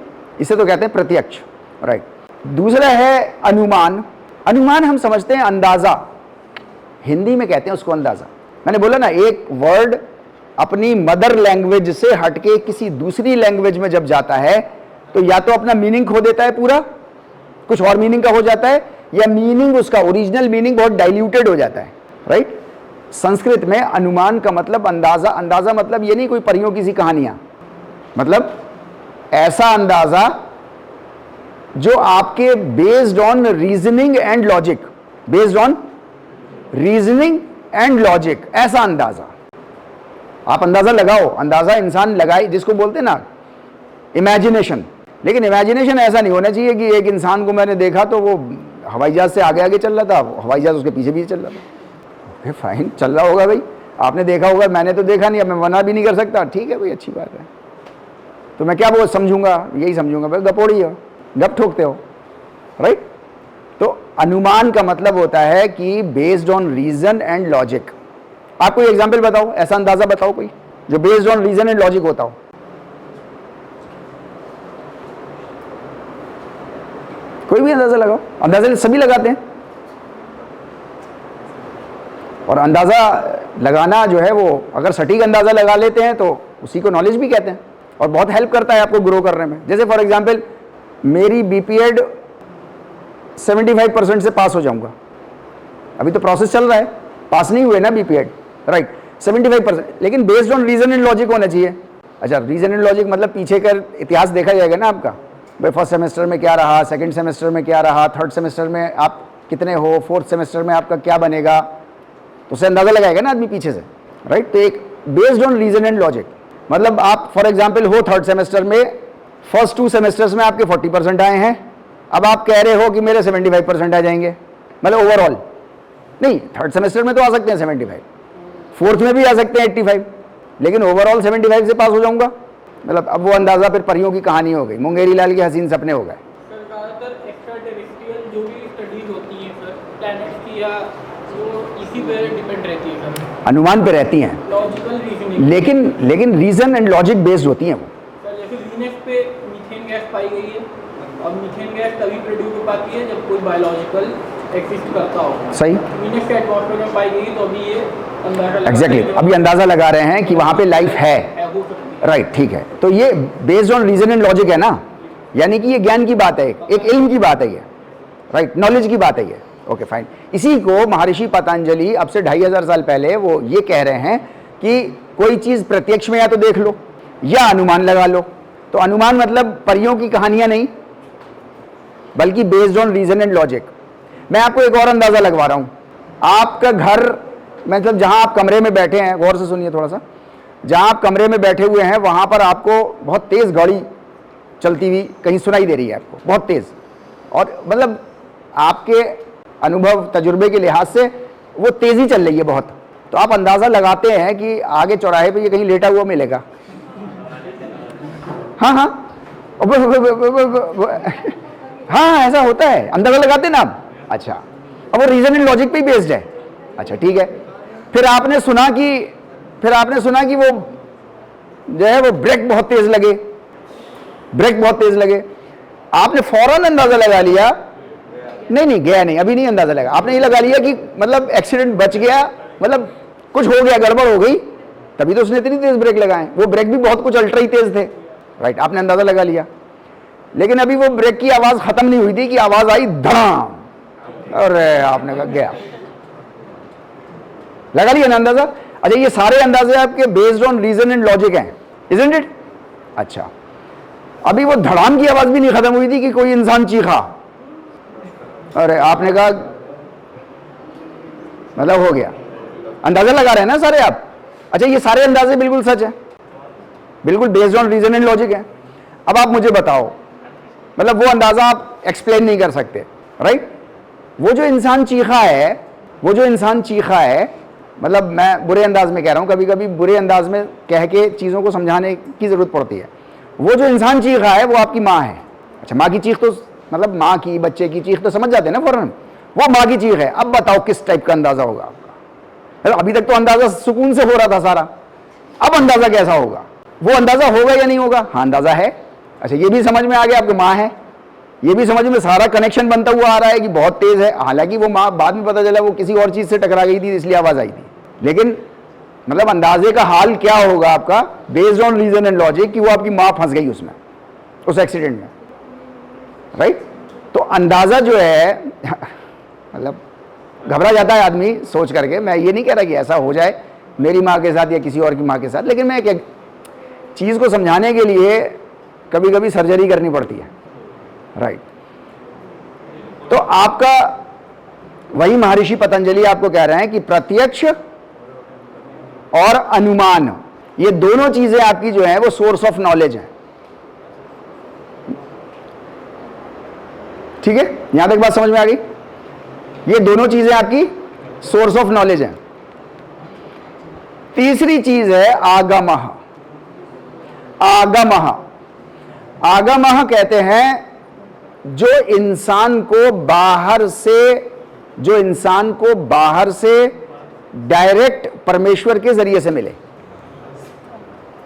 इसे तो कहते हैं प्रत्यक्ष, राइट। दूसरा है अनुमान। अनुमान हम समझते हैं अंदाजा, हिंदी में कहते हैं उसको अंदाजा। मैंने बोला ना, एक वर्ड अपनी मदर लैंग्वेज से हटके किसी दूसरी लैंग्वेज में जब जाता है तो या तो अपना मीनिंग खो देता है, पूरा कुछ और मीनिंग का हो जाता है, या मीनिंग उसका ओरिजिनल मीनिंग बहुत डाइल्यूटेड हो जाता है, राइट। संस्कृत में अनुमान का मतलब अंदाजा। अंदाजा मतलब ये नहीं कोई परियों की सी कहानियां, मतलब ऐसा अंदाजा जो आपके based on reasoning and logic, based on reasoning and logic, ऐसा अंदाजा। आप अंदाजा लगाओ, अंदाजा इंसान लगाए, जिसको बोलते हैं ना इमेजिनेशन। लेकिन इमेजिनेशन ऐसा नहीं होना चाहिए कि एक इंसान को मैंने देखा तो वो हवाई जहाज से आगे आगे चल रहा था, हवाई जहाज उसके पीछे पीछे चल रहा था। फाइन, चल रहा होगा भाई, आपने देखा होगा, मैंने तो देखा नहीं, अब मैं मना भी नहीं कर सकता, ठीक है भाई, अच्छी बात है। तो मैं क्या वो समझूंगा, यही समझूंगा भाई गपोड़ी हो, गप ठोकते हो, राइट। तो अनुमान का मतलब होता है कि based on reason and logic. आप कोई एग्जाम्पल बताओ, ऐसा अंदाजा बताओ कोई जो based on reason and logic होता हो। कोई भी अंदाजा लगाओ। अंदाजा सभी लगाते हैं, और अंदाजा लगाना जो है वो अगर सटीक अंदाजा लगा लेते हैं तो उसी को नॉलेज भी कहते हैं, और बहुत हेल्प करता है आपको ग्रो करने में। जैसे फॉर एग्जांपल मेरी बीपीएड 75% से पास हो जाऊंगा, अभी तो प्रोसेस चल रहा है, पास नहीं हुए ना बीपीएड, राइट, 75%, लेकिन based on reason and logic होना चाहिए। अच्छा, रीजन एंड लॉजिक मतलब पीछे का इतिहास देखा जाएगा ना आपका, भाई फर्स्ट सेमेस्टर में क्या रहा, सेकंड सेमेस्टर में क्या रहा, थर्ड सेमेस्टर में आप कितने हो, फोर्थ सेमेस्टर में आपका क्या बनेगा, तो उसे अंदाजा लगाएगा ना आदमी पीछे से, राइट। तो एक based on reason and logic, मतलब आप फॉर एग्जांपल हो थर्ड सेमेस्टर में, फर्स्ट 2 सेमेस्टर्स में आपके 40% आए हैं, अब आप कह रहे हो कि मेरे 75% आ जाएंगे, मतलब ओवरऑल नहीं, थर्ड सेमेस्टर में तो आ सकते हैं 75, फोर्थ में भी आ सकते हैं 85, लेकिन ओवरऑल 75 से पास हो जाऊंगा, मतलब अब वो अंदाजा फिर परियों की कहानी हो गई, मुंगेरी लाल के हसीन सपने हो गए। सर ज़्यादातर एक्स्ट्रा टेरेस्ट्रियल जो भी स्टडीज होती हैं सर, प्लैनेट्स की, या वो इसी पे डिपेंड रहती है सर, अनुमान पे रहती हैं, लॉजिकल रीजनिंग, लेकिन रीजन एंड लॉजिक बेस्ड होती हैं वो। सर जैसे वीनस पे मीथेन गैस पाई गई है, और मीथेन गैस तभी प्रोड्यूस हो पाती है जब कोई बायोलॉजिकल एग्जिस्ट करता हो, सही, वीनस के एटमॉस्फेयर में पाई गई, तो अभी ये अंदाजा एग्जैक्टली अभी अंदाजा लगा रहे हैं कि वहां पे लाइफ है, हो सकती है, राइट, ठीक है। तो ये based on reason and logic है ना, यानी कि ये ज्ञान की बात है, एक इल्म की बात है ये, राइट, नॉलेज की बात है ये, ओके फाइन। इसी को महर्षि पतंजलि अब से 2500 साल पहले वो ये कह रहे हैं कि कोई चीज प्रत्यक्ष में या तो देख लो या अनुमान लगा लो। तो अनुमान मतलब परियों की कहानियां नहीं, बल्कि based on reason and logic. मैं आपको एक और अंदाजा लगवा रहा हूं, आपका घर, मतलब जहां आप कमरे में बैठे हैं, गौर से सुनिए थोड़ा सा, जहां आप कमरे में बैठे हुए हैं वहां पर आपको बहुत तेज गाड़ी चलती हुई कहीं सुनाई दे रही है, आपको बहुत तेज, और मतलब आपके अनुभव तजुर्बे के लिहाज से वो तेजी चल रही है बहुत, तो आप अंदाजा लगाते हैं कि आगे चौराहे पे ये कहीं लेटा हुआ मिलेगा। हाँ हाँ हाँ, ऐसा होता है, अंदाजा लगाते ना आप। अच्छा, अब वो रीजन एंड लॉजिक पे ही बेस्ड है। अच्छा ठीक है, फिर आपने सुना कि वो जो है वो ब्रेक बहुत तेज लगे, आपने फौरन अंदाजा लगा लिया नहीं नहीं गया नहीं, अभी नहीं अंदाजा लगा। आपने ये लगा लिया कि मतलब एक्सीडेंट बच गया, मतलब कुछ हो गया, गड़बड़ हो गई, तभी तो उसने इतनी तेज ब्रेक लगाए। वो ब्रेक भी बहुत कुछ अल्ट्रा ही तेज थे, राइट, आपने अंदाजा लगा लिया। लेकिन अभी वो ब्रेक की आवाज खत्म नहीं हुई थी कि आवाज आई धड़ाम, अरे आपने कहा गया, लगा लिया ना अंदाजा। अच्छा, ये सारे अंदाजे आपके based on reason and logic हैं, इजंट इट? अच्छा, अभी वो धड़ाम की आवाज भी नहीं खत्म हुई थी कि कोई इंसान चीखा, अरे आपने कहा मतलब हो गया। अंदाजा लगा रहे हैं ना सारे आप? अच्छा, ये सारे अंदाजे बिल्कुल सच है, बिल्कुल based on reason and logic है। अब आप मुझे बताओ, मतलब वो अंदाजा आप एक्सप्लेन नहीं कर सकते, राइट? वो जो इंसान चीखा है, वो जो इंसान चीखा है, मतलब मैं बुरे अंदाज में कह रहा हूं, कभी कभी बुरे अंदाज में कह के चीजों को समझाने की जरूरत पड़ती है। वो जो इंसान चीखा है वो आपकी माँ है। अच्छा, माँ की चीख तो मतलब माँ की, बच्चे की चीख तो समझ जाते हैं ना फौरन, वो माँ की चीख है। अब बताओ किस टाइप का अंदाजा होगा आपका? अभी तक तो अंदाजा सुकून से हो रहा था सारा, अब अंदाजा कैसा होगा? वो अंदाजा होगा या नहीं होगा? हाँ, अंदाजा है। अच्छा, ये भी समझ में आ गया आपकी माँ है, ये भी समझ में सारा कनेक्शन बनता हुआ आ रहा है कि बहुत तेज है। हालांकि वो माँ बाद में पता चला वो किसी और चीज से टकरा गई थी इसलिए आवाज आई थी, लेकिन मतलब अंदाजे का हाल क्या होगा आपका based on reason and logic कि वो आपकी माँ फंस गई उसमें, उस एक्सीडेंट में, राइट? तो अंदाजा जो है मतलब घबरा जाता है आदमी सोच करके। मैं ये नहीं कह रहा कि ऐसा हो जाए मेरी माँ के साथ या किसी और की माँ के साथ, लेकिन मैं एक चीज को समझाने के लिए कभी कभी सर्जरी करनी पड़ती है, राइट? तो आपका वही महर्षि पतंजलि आपको कह रहे हैं कि प्रत्यक्ष और अनुमान, ये दोनों चीजें आपकी जो है वो सोर्स ऑफ नॉलेज है। ठीक है, यहां तक बात समझ में आ गई? ये दोनों चीजें आपकी सोर्स ऑफ नॉलेज है। तीसरी चीज है आगमः। आगमः, आगमः कहते हैं जो इंसान को बाहर से डायरेक्ट परमेश्वर के जरिए से मिले।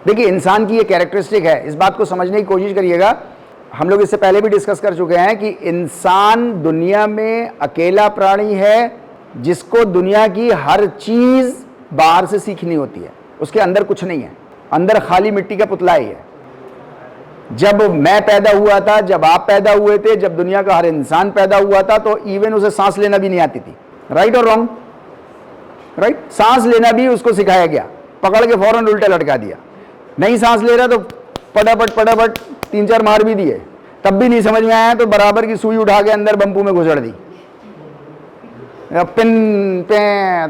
देखिए, इंसान की ये कैरेक्टरिस्टिक है, इस बात को समझने की कोशिश करिएगा। हम लोग इससे पहले भी डिस्कस कर चुके हैं कि इंसान दुनिया में अकेला प्राणी है जिसको दुनिया की हर चीज बाहर से सीखनी होती है। उसके अंदर कुछ नहीं है, अंदर खाली मिट्टी का पुतला ही है। जब मैं पैदा हुआ था, जब आप पैदा हुए थे, जब दुनिया का हर इंसान पैदा हुआ था, तो इवन उसे सांस लेना भी नहीं आती थी, राइट और रॉन्ग? राइट, सांस लेना भी उसको सिखाया गया, पकड़ के फौरन उल्टा लटका दिया। नहीं सांस ले रहा तो पटापट 3-4 मार भी दिए, तब भी नहीं समझ में आया तो बराबर की सुई उठा के अंदर बम्पू में घुसड़ दी, पिन पे,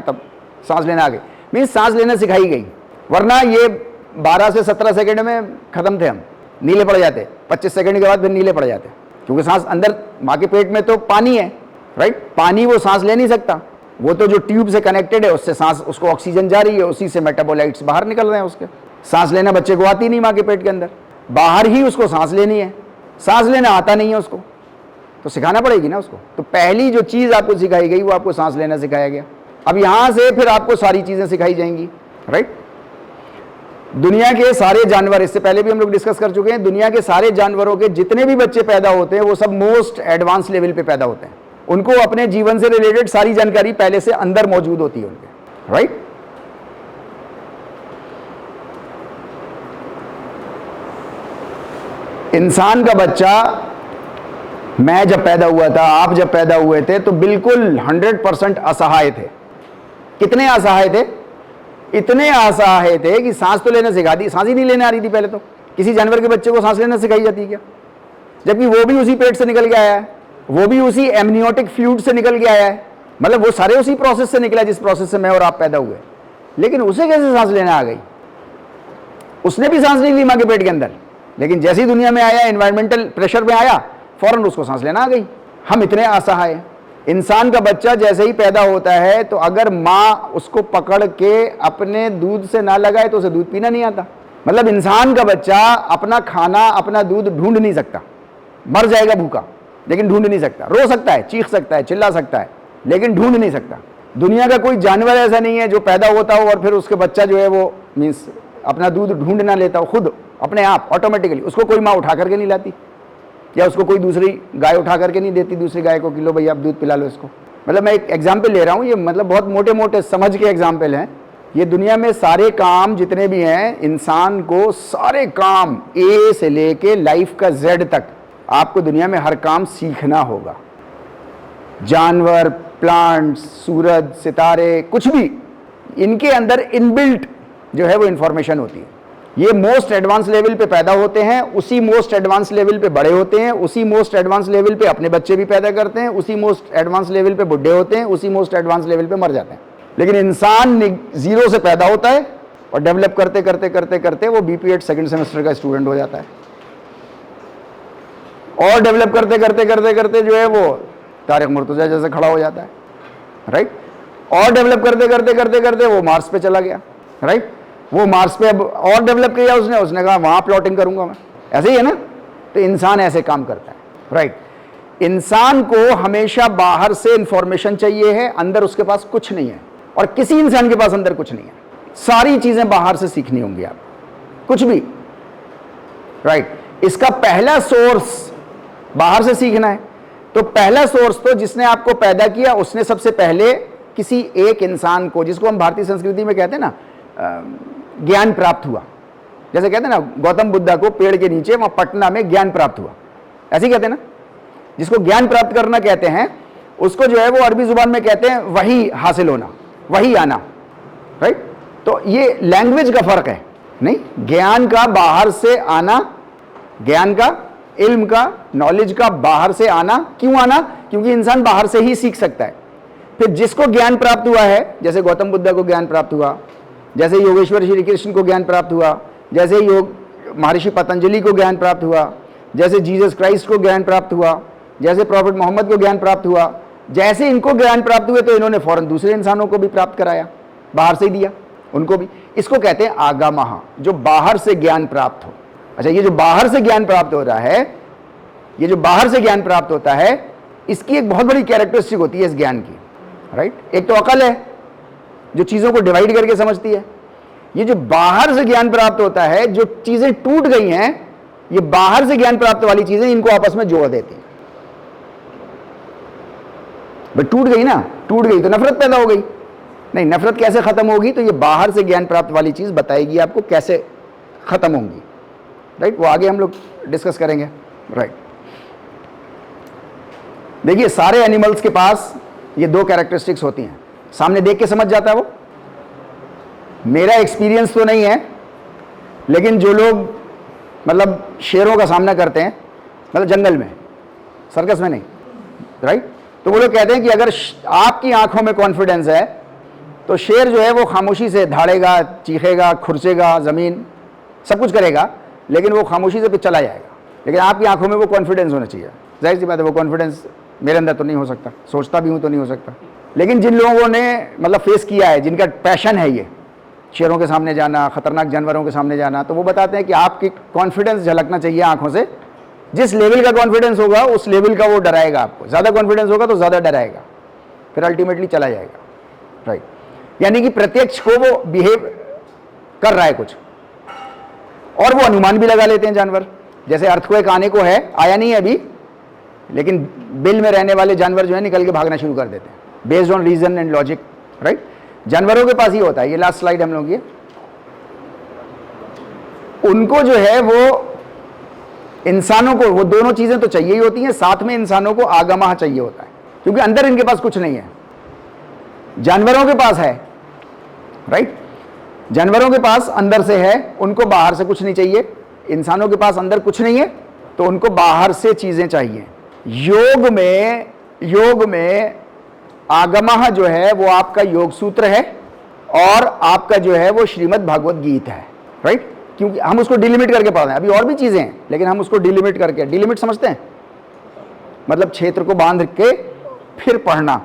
तब सांस लेना आ गई। मीन्स सांस लेना सिखाई गई, वरना ये 12 से 17 सेकंड में खत्म थे, हम नीले पड़ जाते। 25 सेकंड के बाद फिर नीले पड़ जाते, क्योंकि सांस अंदर माँ के पेट में तो पानी है, राइट? पानी वो सांस ले नहीं सकता, वो तो जो ट्यूब से कनेक्टेड है उससे सांस, उसको ऑक्सीजन जा रही है, उसी से मेटाबोलाइट्स बाहर निकल रहे हैं उसके। सांस लेना बच्चे को आती नहीं माँ के पेट के अंदर, बाहर ही उसको सांस लेनी है। सांस लेना आता नहीं है उसको, तो सिखाना पड़ेगी ना उसको। तो पहली जो चीज आपको सिखाई गई वो आपको सांस लेना सिखाया गया। अब यहां से फिर आपको सारी चीजें सिखाई जाएंगी, राइट? दुनिया के सारे जानवर, इससे पहले भी हम लोग डिस्कस कर चुके हैं, दुनिया के सारे जानवरों के जितने भी बच्चे पैदा होते हैं वो सब मोस्ट एडवांस लेवल पे पैदा होते हैं। उनको अपने जीवन से रिलेटेड सारी जानकारी पहले से अंदर मौजूद होती है उनके, राइट? इंसान का बच्चा, मैं जब पैदा हुआ था, आप जब पैदा हुए थे, तो बिल्कुल 100% असहाय थे। कितने असहाय थे? इतने असहाय थे कि सांस तो लेना सिखा दी, सांस ही नहीं लेने आ रही थी पहले तो। किसी जानवर के बच्चे को सांस लेना सिखाई जाती है क्या? जबकि वो भी उसी पेट से निकल के आया है, वो भी उसी एमनियोटिक फ्लूइड से निकल के आया है, मतलब वो सारे उसी प्रोसेस से निकला जिस प्रोसेस से मैं और आप पैदा हुए। लेकिन उसे कैसे सांस लेना आ गई? उसने भी सांस नहीं ली माँ के पेट के अंदर, लेकिन जैसी दुनिया में आया, एनवायरमेंटल प्रेशर में आया, फौरन उसको सांस लेना आ गई। हम इतने असहाय हैं। इंसान का बच्चा जैसे ही पैदा होता है तो अगर माँ उसको पकड़ के अपने दूध से ना लगाए तो उसे दूध पीना नहीं आता। मतलब इंसान का बच्चा अपना खाना, अपना दूध ढूंढ नहीं सकता, मर जाएगा भूखा, लेकिन ढूंढ नहीं सकता। रो सकता है, चीख सकता है, चिल्ला सकता है, लेकिन ढूंढ नहीं सकता। दुनिया का कोई जानवर ऐसा नहीं है जो पैदा होता हो और फिर उसके बच्चा जो है वो मीन्स अपना दूध ढूंढ ना लेता हो, खुद अपने आप ऑटोमेटिकली। उसको कोई माँ उठा करके नहीं लाती, या उसको कोई दूसरी गाय उठा करके नहीं देती दूसरी गाय को कि लो भैया आप दूध पिला लो इसको। मतलब मैं एक एग्जाम्पल ले रहा हूँ, ये मतलब बहुत मोटे मोटे समझ के एग्जाम्पल हैं। ये दुनिया में सारे काम जितने भी हैं, इंसान को सारे काम ए से लेके लाइफ का जेड तक आपको दुनिया में हर काम सीखना होगा। जानवर, प्लांट्स, सूरज, सितारे, कुछ भी, इनके अंदर इनबिल्ट जो है वो इंफॉर्मेशन होती है। ये मोस्ट एडवांस लेवल पे पैदा होते हैं, उसी मोस्ट एडवांस लेवल पे बड़े होते हैं, उसी मोस्ट एडवांस लेवल पे अपने बच्चे भी पैदा करते हैं, उसी मोस्ट एडवांस लेवल पे बुढ़े होते हैं, उसी मोस्ट एडवांस लेवल पे मर जाते हैं। लेकिन इंसान जीरो से पैदा होता है और डेवलप करते करते करते करते वो बीपीएड सेकंड सेमेस्टर का स्टूडेंट हो जाता है, और डेवलप करते करते करते करते जो है वो तारिक मुर्तजा जैसे खड़ा हो जाता है, राइट। और डेवलप करते करते करते करते वो मार्स पे चला गया, राइट। वो मार्स पे अब और डेवलप किया उसने कहा वहां प्लॉटिंग करूंगा मैं, ऐसे ही है ना। तो इंसान ऐसे काम करता है, राइट। इंसान को हमेशा बाहर से इंफॉर्मेशन चाहिए है, अंदर उसके पास कुछ नहीं है, और किसी इंसान के पास अंदर कुछ नहीं है। सारी चीजें बाहर से सीखनी होंगी आप, कुछ भी, राइट। इसका पहला सोर्स बाहर से सीखना है, तो पहला सोर्स तो जिसने आपको पैदा किया उसने सबसे पहले किसी एक इंसान को, जिसको हम भारतीय संस्कृति में कहते हैं ना ज्ञान प्राप्त हुआ, जैसे कहते हैं ना गौतम बुद्धा को पेड़ के नीचे वहां पटना में ज्ञान प्राप्त हुआ, ऐसे ही कहते हैं ना। जिसको ज्ञान प्राप्त करना कहते हैं उसको जो है वो अरबी जुबान में कहते हैं वही हासिल होना, वही आना, राइट। तो ये लैंग्वेज का फर्क है, नहीं, ज्ञान का बाहर से आना, ज्ञान का, इल्म का, नॉलेज का बाहर से आना। क्यों आना? क्योंकि इंसान बाहर से ही सीख सकता है। फिर जिसको ज्ञान प्राप्त हुआ है, जैसे गौतम बुद्ध को ज्ञान प्राप्त हुआ, जैसे योगेश्वर श्री कृष्ण को ज्ञान प्राप्त हुआ, जैसे योग महर्षि पतंजलि को ज्ञान प्राप्त हुआ, जैसे जीसस क्राइस्ट को ज्ञान प्राप्त हुआ, जैसे प्रॉफिट मोहम्मद को ज्ञान प्राप्त हुआ, जैसे इनको ज्ञान प्राप्त हुए तो इन्होंने फौरन दूसरे इंसानों को भी प्राप्त कराया, बाहर से ही दिया उनको भी। इसको कहते हैं आगामः, जो बाहर से ज्ञान प्राप्त हो। अच्छा, ये जो बाहर से ज्ञान प्राप्त हो रहा है, ये जो बाहर से ज्ञान प्राप्त होता है, इसकी एक बहुत बड़ी कैरेक्टरिस्टिक होती है इस ज्ञान की, राइट। एक तो अकल है जो चीजों को डिवाइड करके समझती है। ये जो बाहर से ज्ञान प्राप्त होता है, जो चीजें टूट गई हैं, ये बाहर से ज्ञान प्राप्त वाली चीजें इनको आपस में जोड़ देती हैं। बट टूट गई ना, टूट गई तो नफरत पैदा हो गई। नहीं, नफरत कैसे खत्म होगी? तो ये बाहर से ज्ञान प्राप्त वाली चीज बताएगी आपको कैसे खत्म होंगी, राइट। वो आगे हम लोग डिस्कस करेंगे, राइट। देखिए, सारे एनिमल्स के पास ये दो कैरेक्टरिस्टिक्स होती हैं। सामने देख के समझ जाता है वो। मेरा एक्सपीरियंस तो नहीं है, लेकिन जो लोग मतलब शेरों का सामना करते हैं, मतलब जंगल में, सर्कस में नहीं, राइट, तो वो लोग कहते हैं कि अगर आपकी आंखों में कॉन्फिडेंस है तो शेर जो है वो खामोशी से धाड़ेगा, चीखेगा, खुरचेगा, जमीन सब कुछ करेगा, लेकिन वो खामोशी से फिर चला जाएगा। लेकिन आपकी आंखों में वो कॉन्फिडेंस होना चाहिए। जाहिर सी बात है, वो कॉन्फिडेंस मेरे अंदर तो नहीं हो सकता, सोचता भी हूं तो नहीं हो सकता। लेकिन जिन लोगों ने मतलब फेस किया है, जिनका पैशन है ये शेरों के सामने जाना, खतरनाक जानवरों के सामने जाना, तो वो बताते हैं कि आपकी कॉन्फिडेंस झलकना चाहिए आंखों से। जिस लेवल का कॉन्फिडेंस होगा उस लेवल का वो डराएगा आपको। ज़्यादा कॉन्फिडेंस होगा तो ज़्यादा डराएगा, फिर अल्टीमेटली चला जाएगा, राइट। यानी कि प्रत्यक्ष को वो बिहेव कर रहा है कुछ, और वो अनुमान भी लगा लेते हैं जानवर। जैसे अर्थक्वेक आने को है, आया नहीं है अभी, लेकिन बिल में रहने वाले जानवर जो है निकल के भागना शुरू कर देते हैं, based on reason and logic, right. जानवरों के पास ही होता है। ये लास्ट स्लाइड हम लोग, ये उनको जो है वो इंसानों को, वो दोनों चीजें तो चाहिए ही होती हैं, साथ में इंसानों को आगमः चाहिए होता है, क्योंकि अंदर इनके पास कुछ नहीं है। जानवरों के पास है, राइट। जानवरों के पास अंदर से है, उनको बाहर से कुछ नहीं चाहिए। इंसानों के पास अंदर कुछ नहीं है तो उनको बाहर से चीजें चाहिए। योग में आगमः जो है वो आपका योग सूत्र है, और आपका जो है वो श्रीमद् भागवत गीता है, राइट। क्योंकि हम उसको डिलिमिट करके पढ़ रहे हैं, अभी और भी चीजें हैं, लेकिन हम उसको डिलिमिट करके, डिलिमिट समझते हैं मतलब क्षेत्र को बांध के फिर पढ़ना,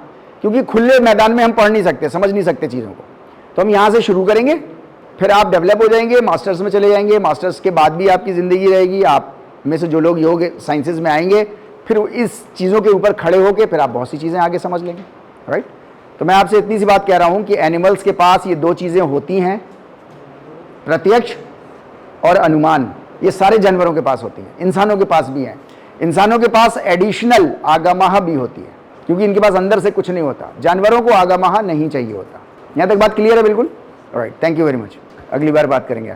क्योंकि खुले मैदान में हम पढ़ नहीं सकते, समझ नहीं सकते चीज़ों को। तो हम यहाँ से शुरू करेंगे, फिर आप डेवलप हो जाएंगे, मास्टर्स में चले जाएंगे, मास्टर्स के बाद भी आपकी ज़िंदगी रहेगी। आप में से जो लोग योग साइंसेज में आएंगे, फिर इस चीज़ों के ऊपर खड़े होकर फिर आप बहुत सी चीज़ें आगे समझ लेंगे, राइट। तो मैं आपसे इतनी सी बात कह रहा हूँ कि एनिमल्स के पास ये दो चीज़ें होती हैं, प्रत्यक्ष और अनुमान। ये सारे जानवरों के पास होती हैं, इंसानों के पास भी हैं। इंसानों के पास एडिशनल आगामाहा भी होती है, क्योंकि इनके पास अंदर से कुछ नहीं होता। जानवरों को आगामाहा नहीं चाहिए होता। यहाँ तक बात क्लियर है बिल्कुल? Alright, thank you very much. अगली बार बात करेंगे।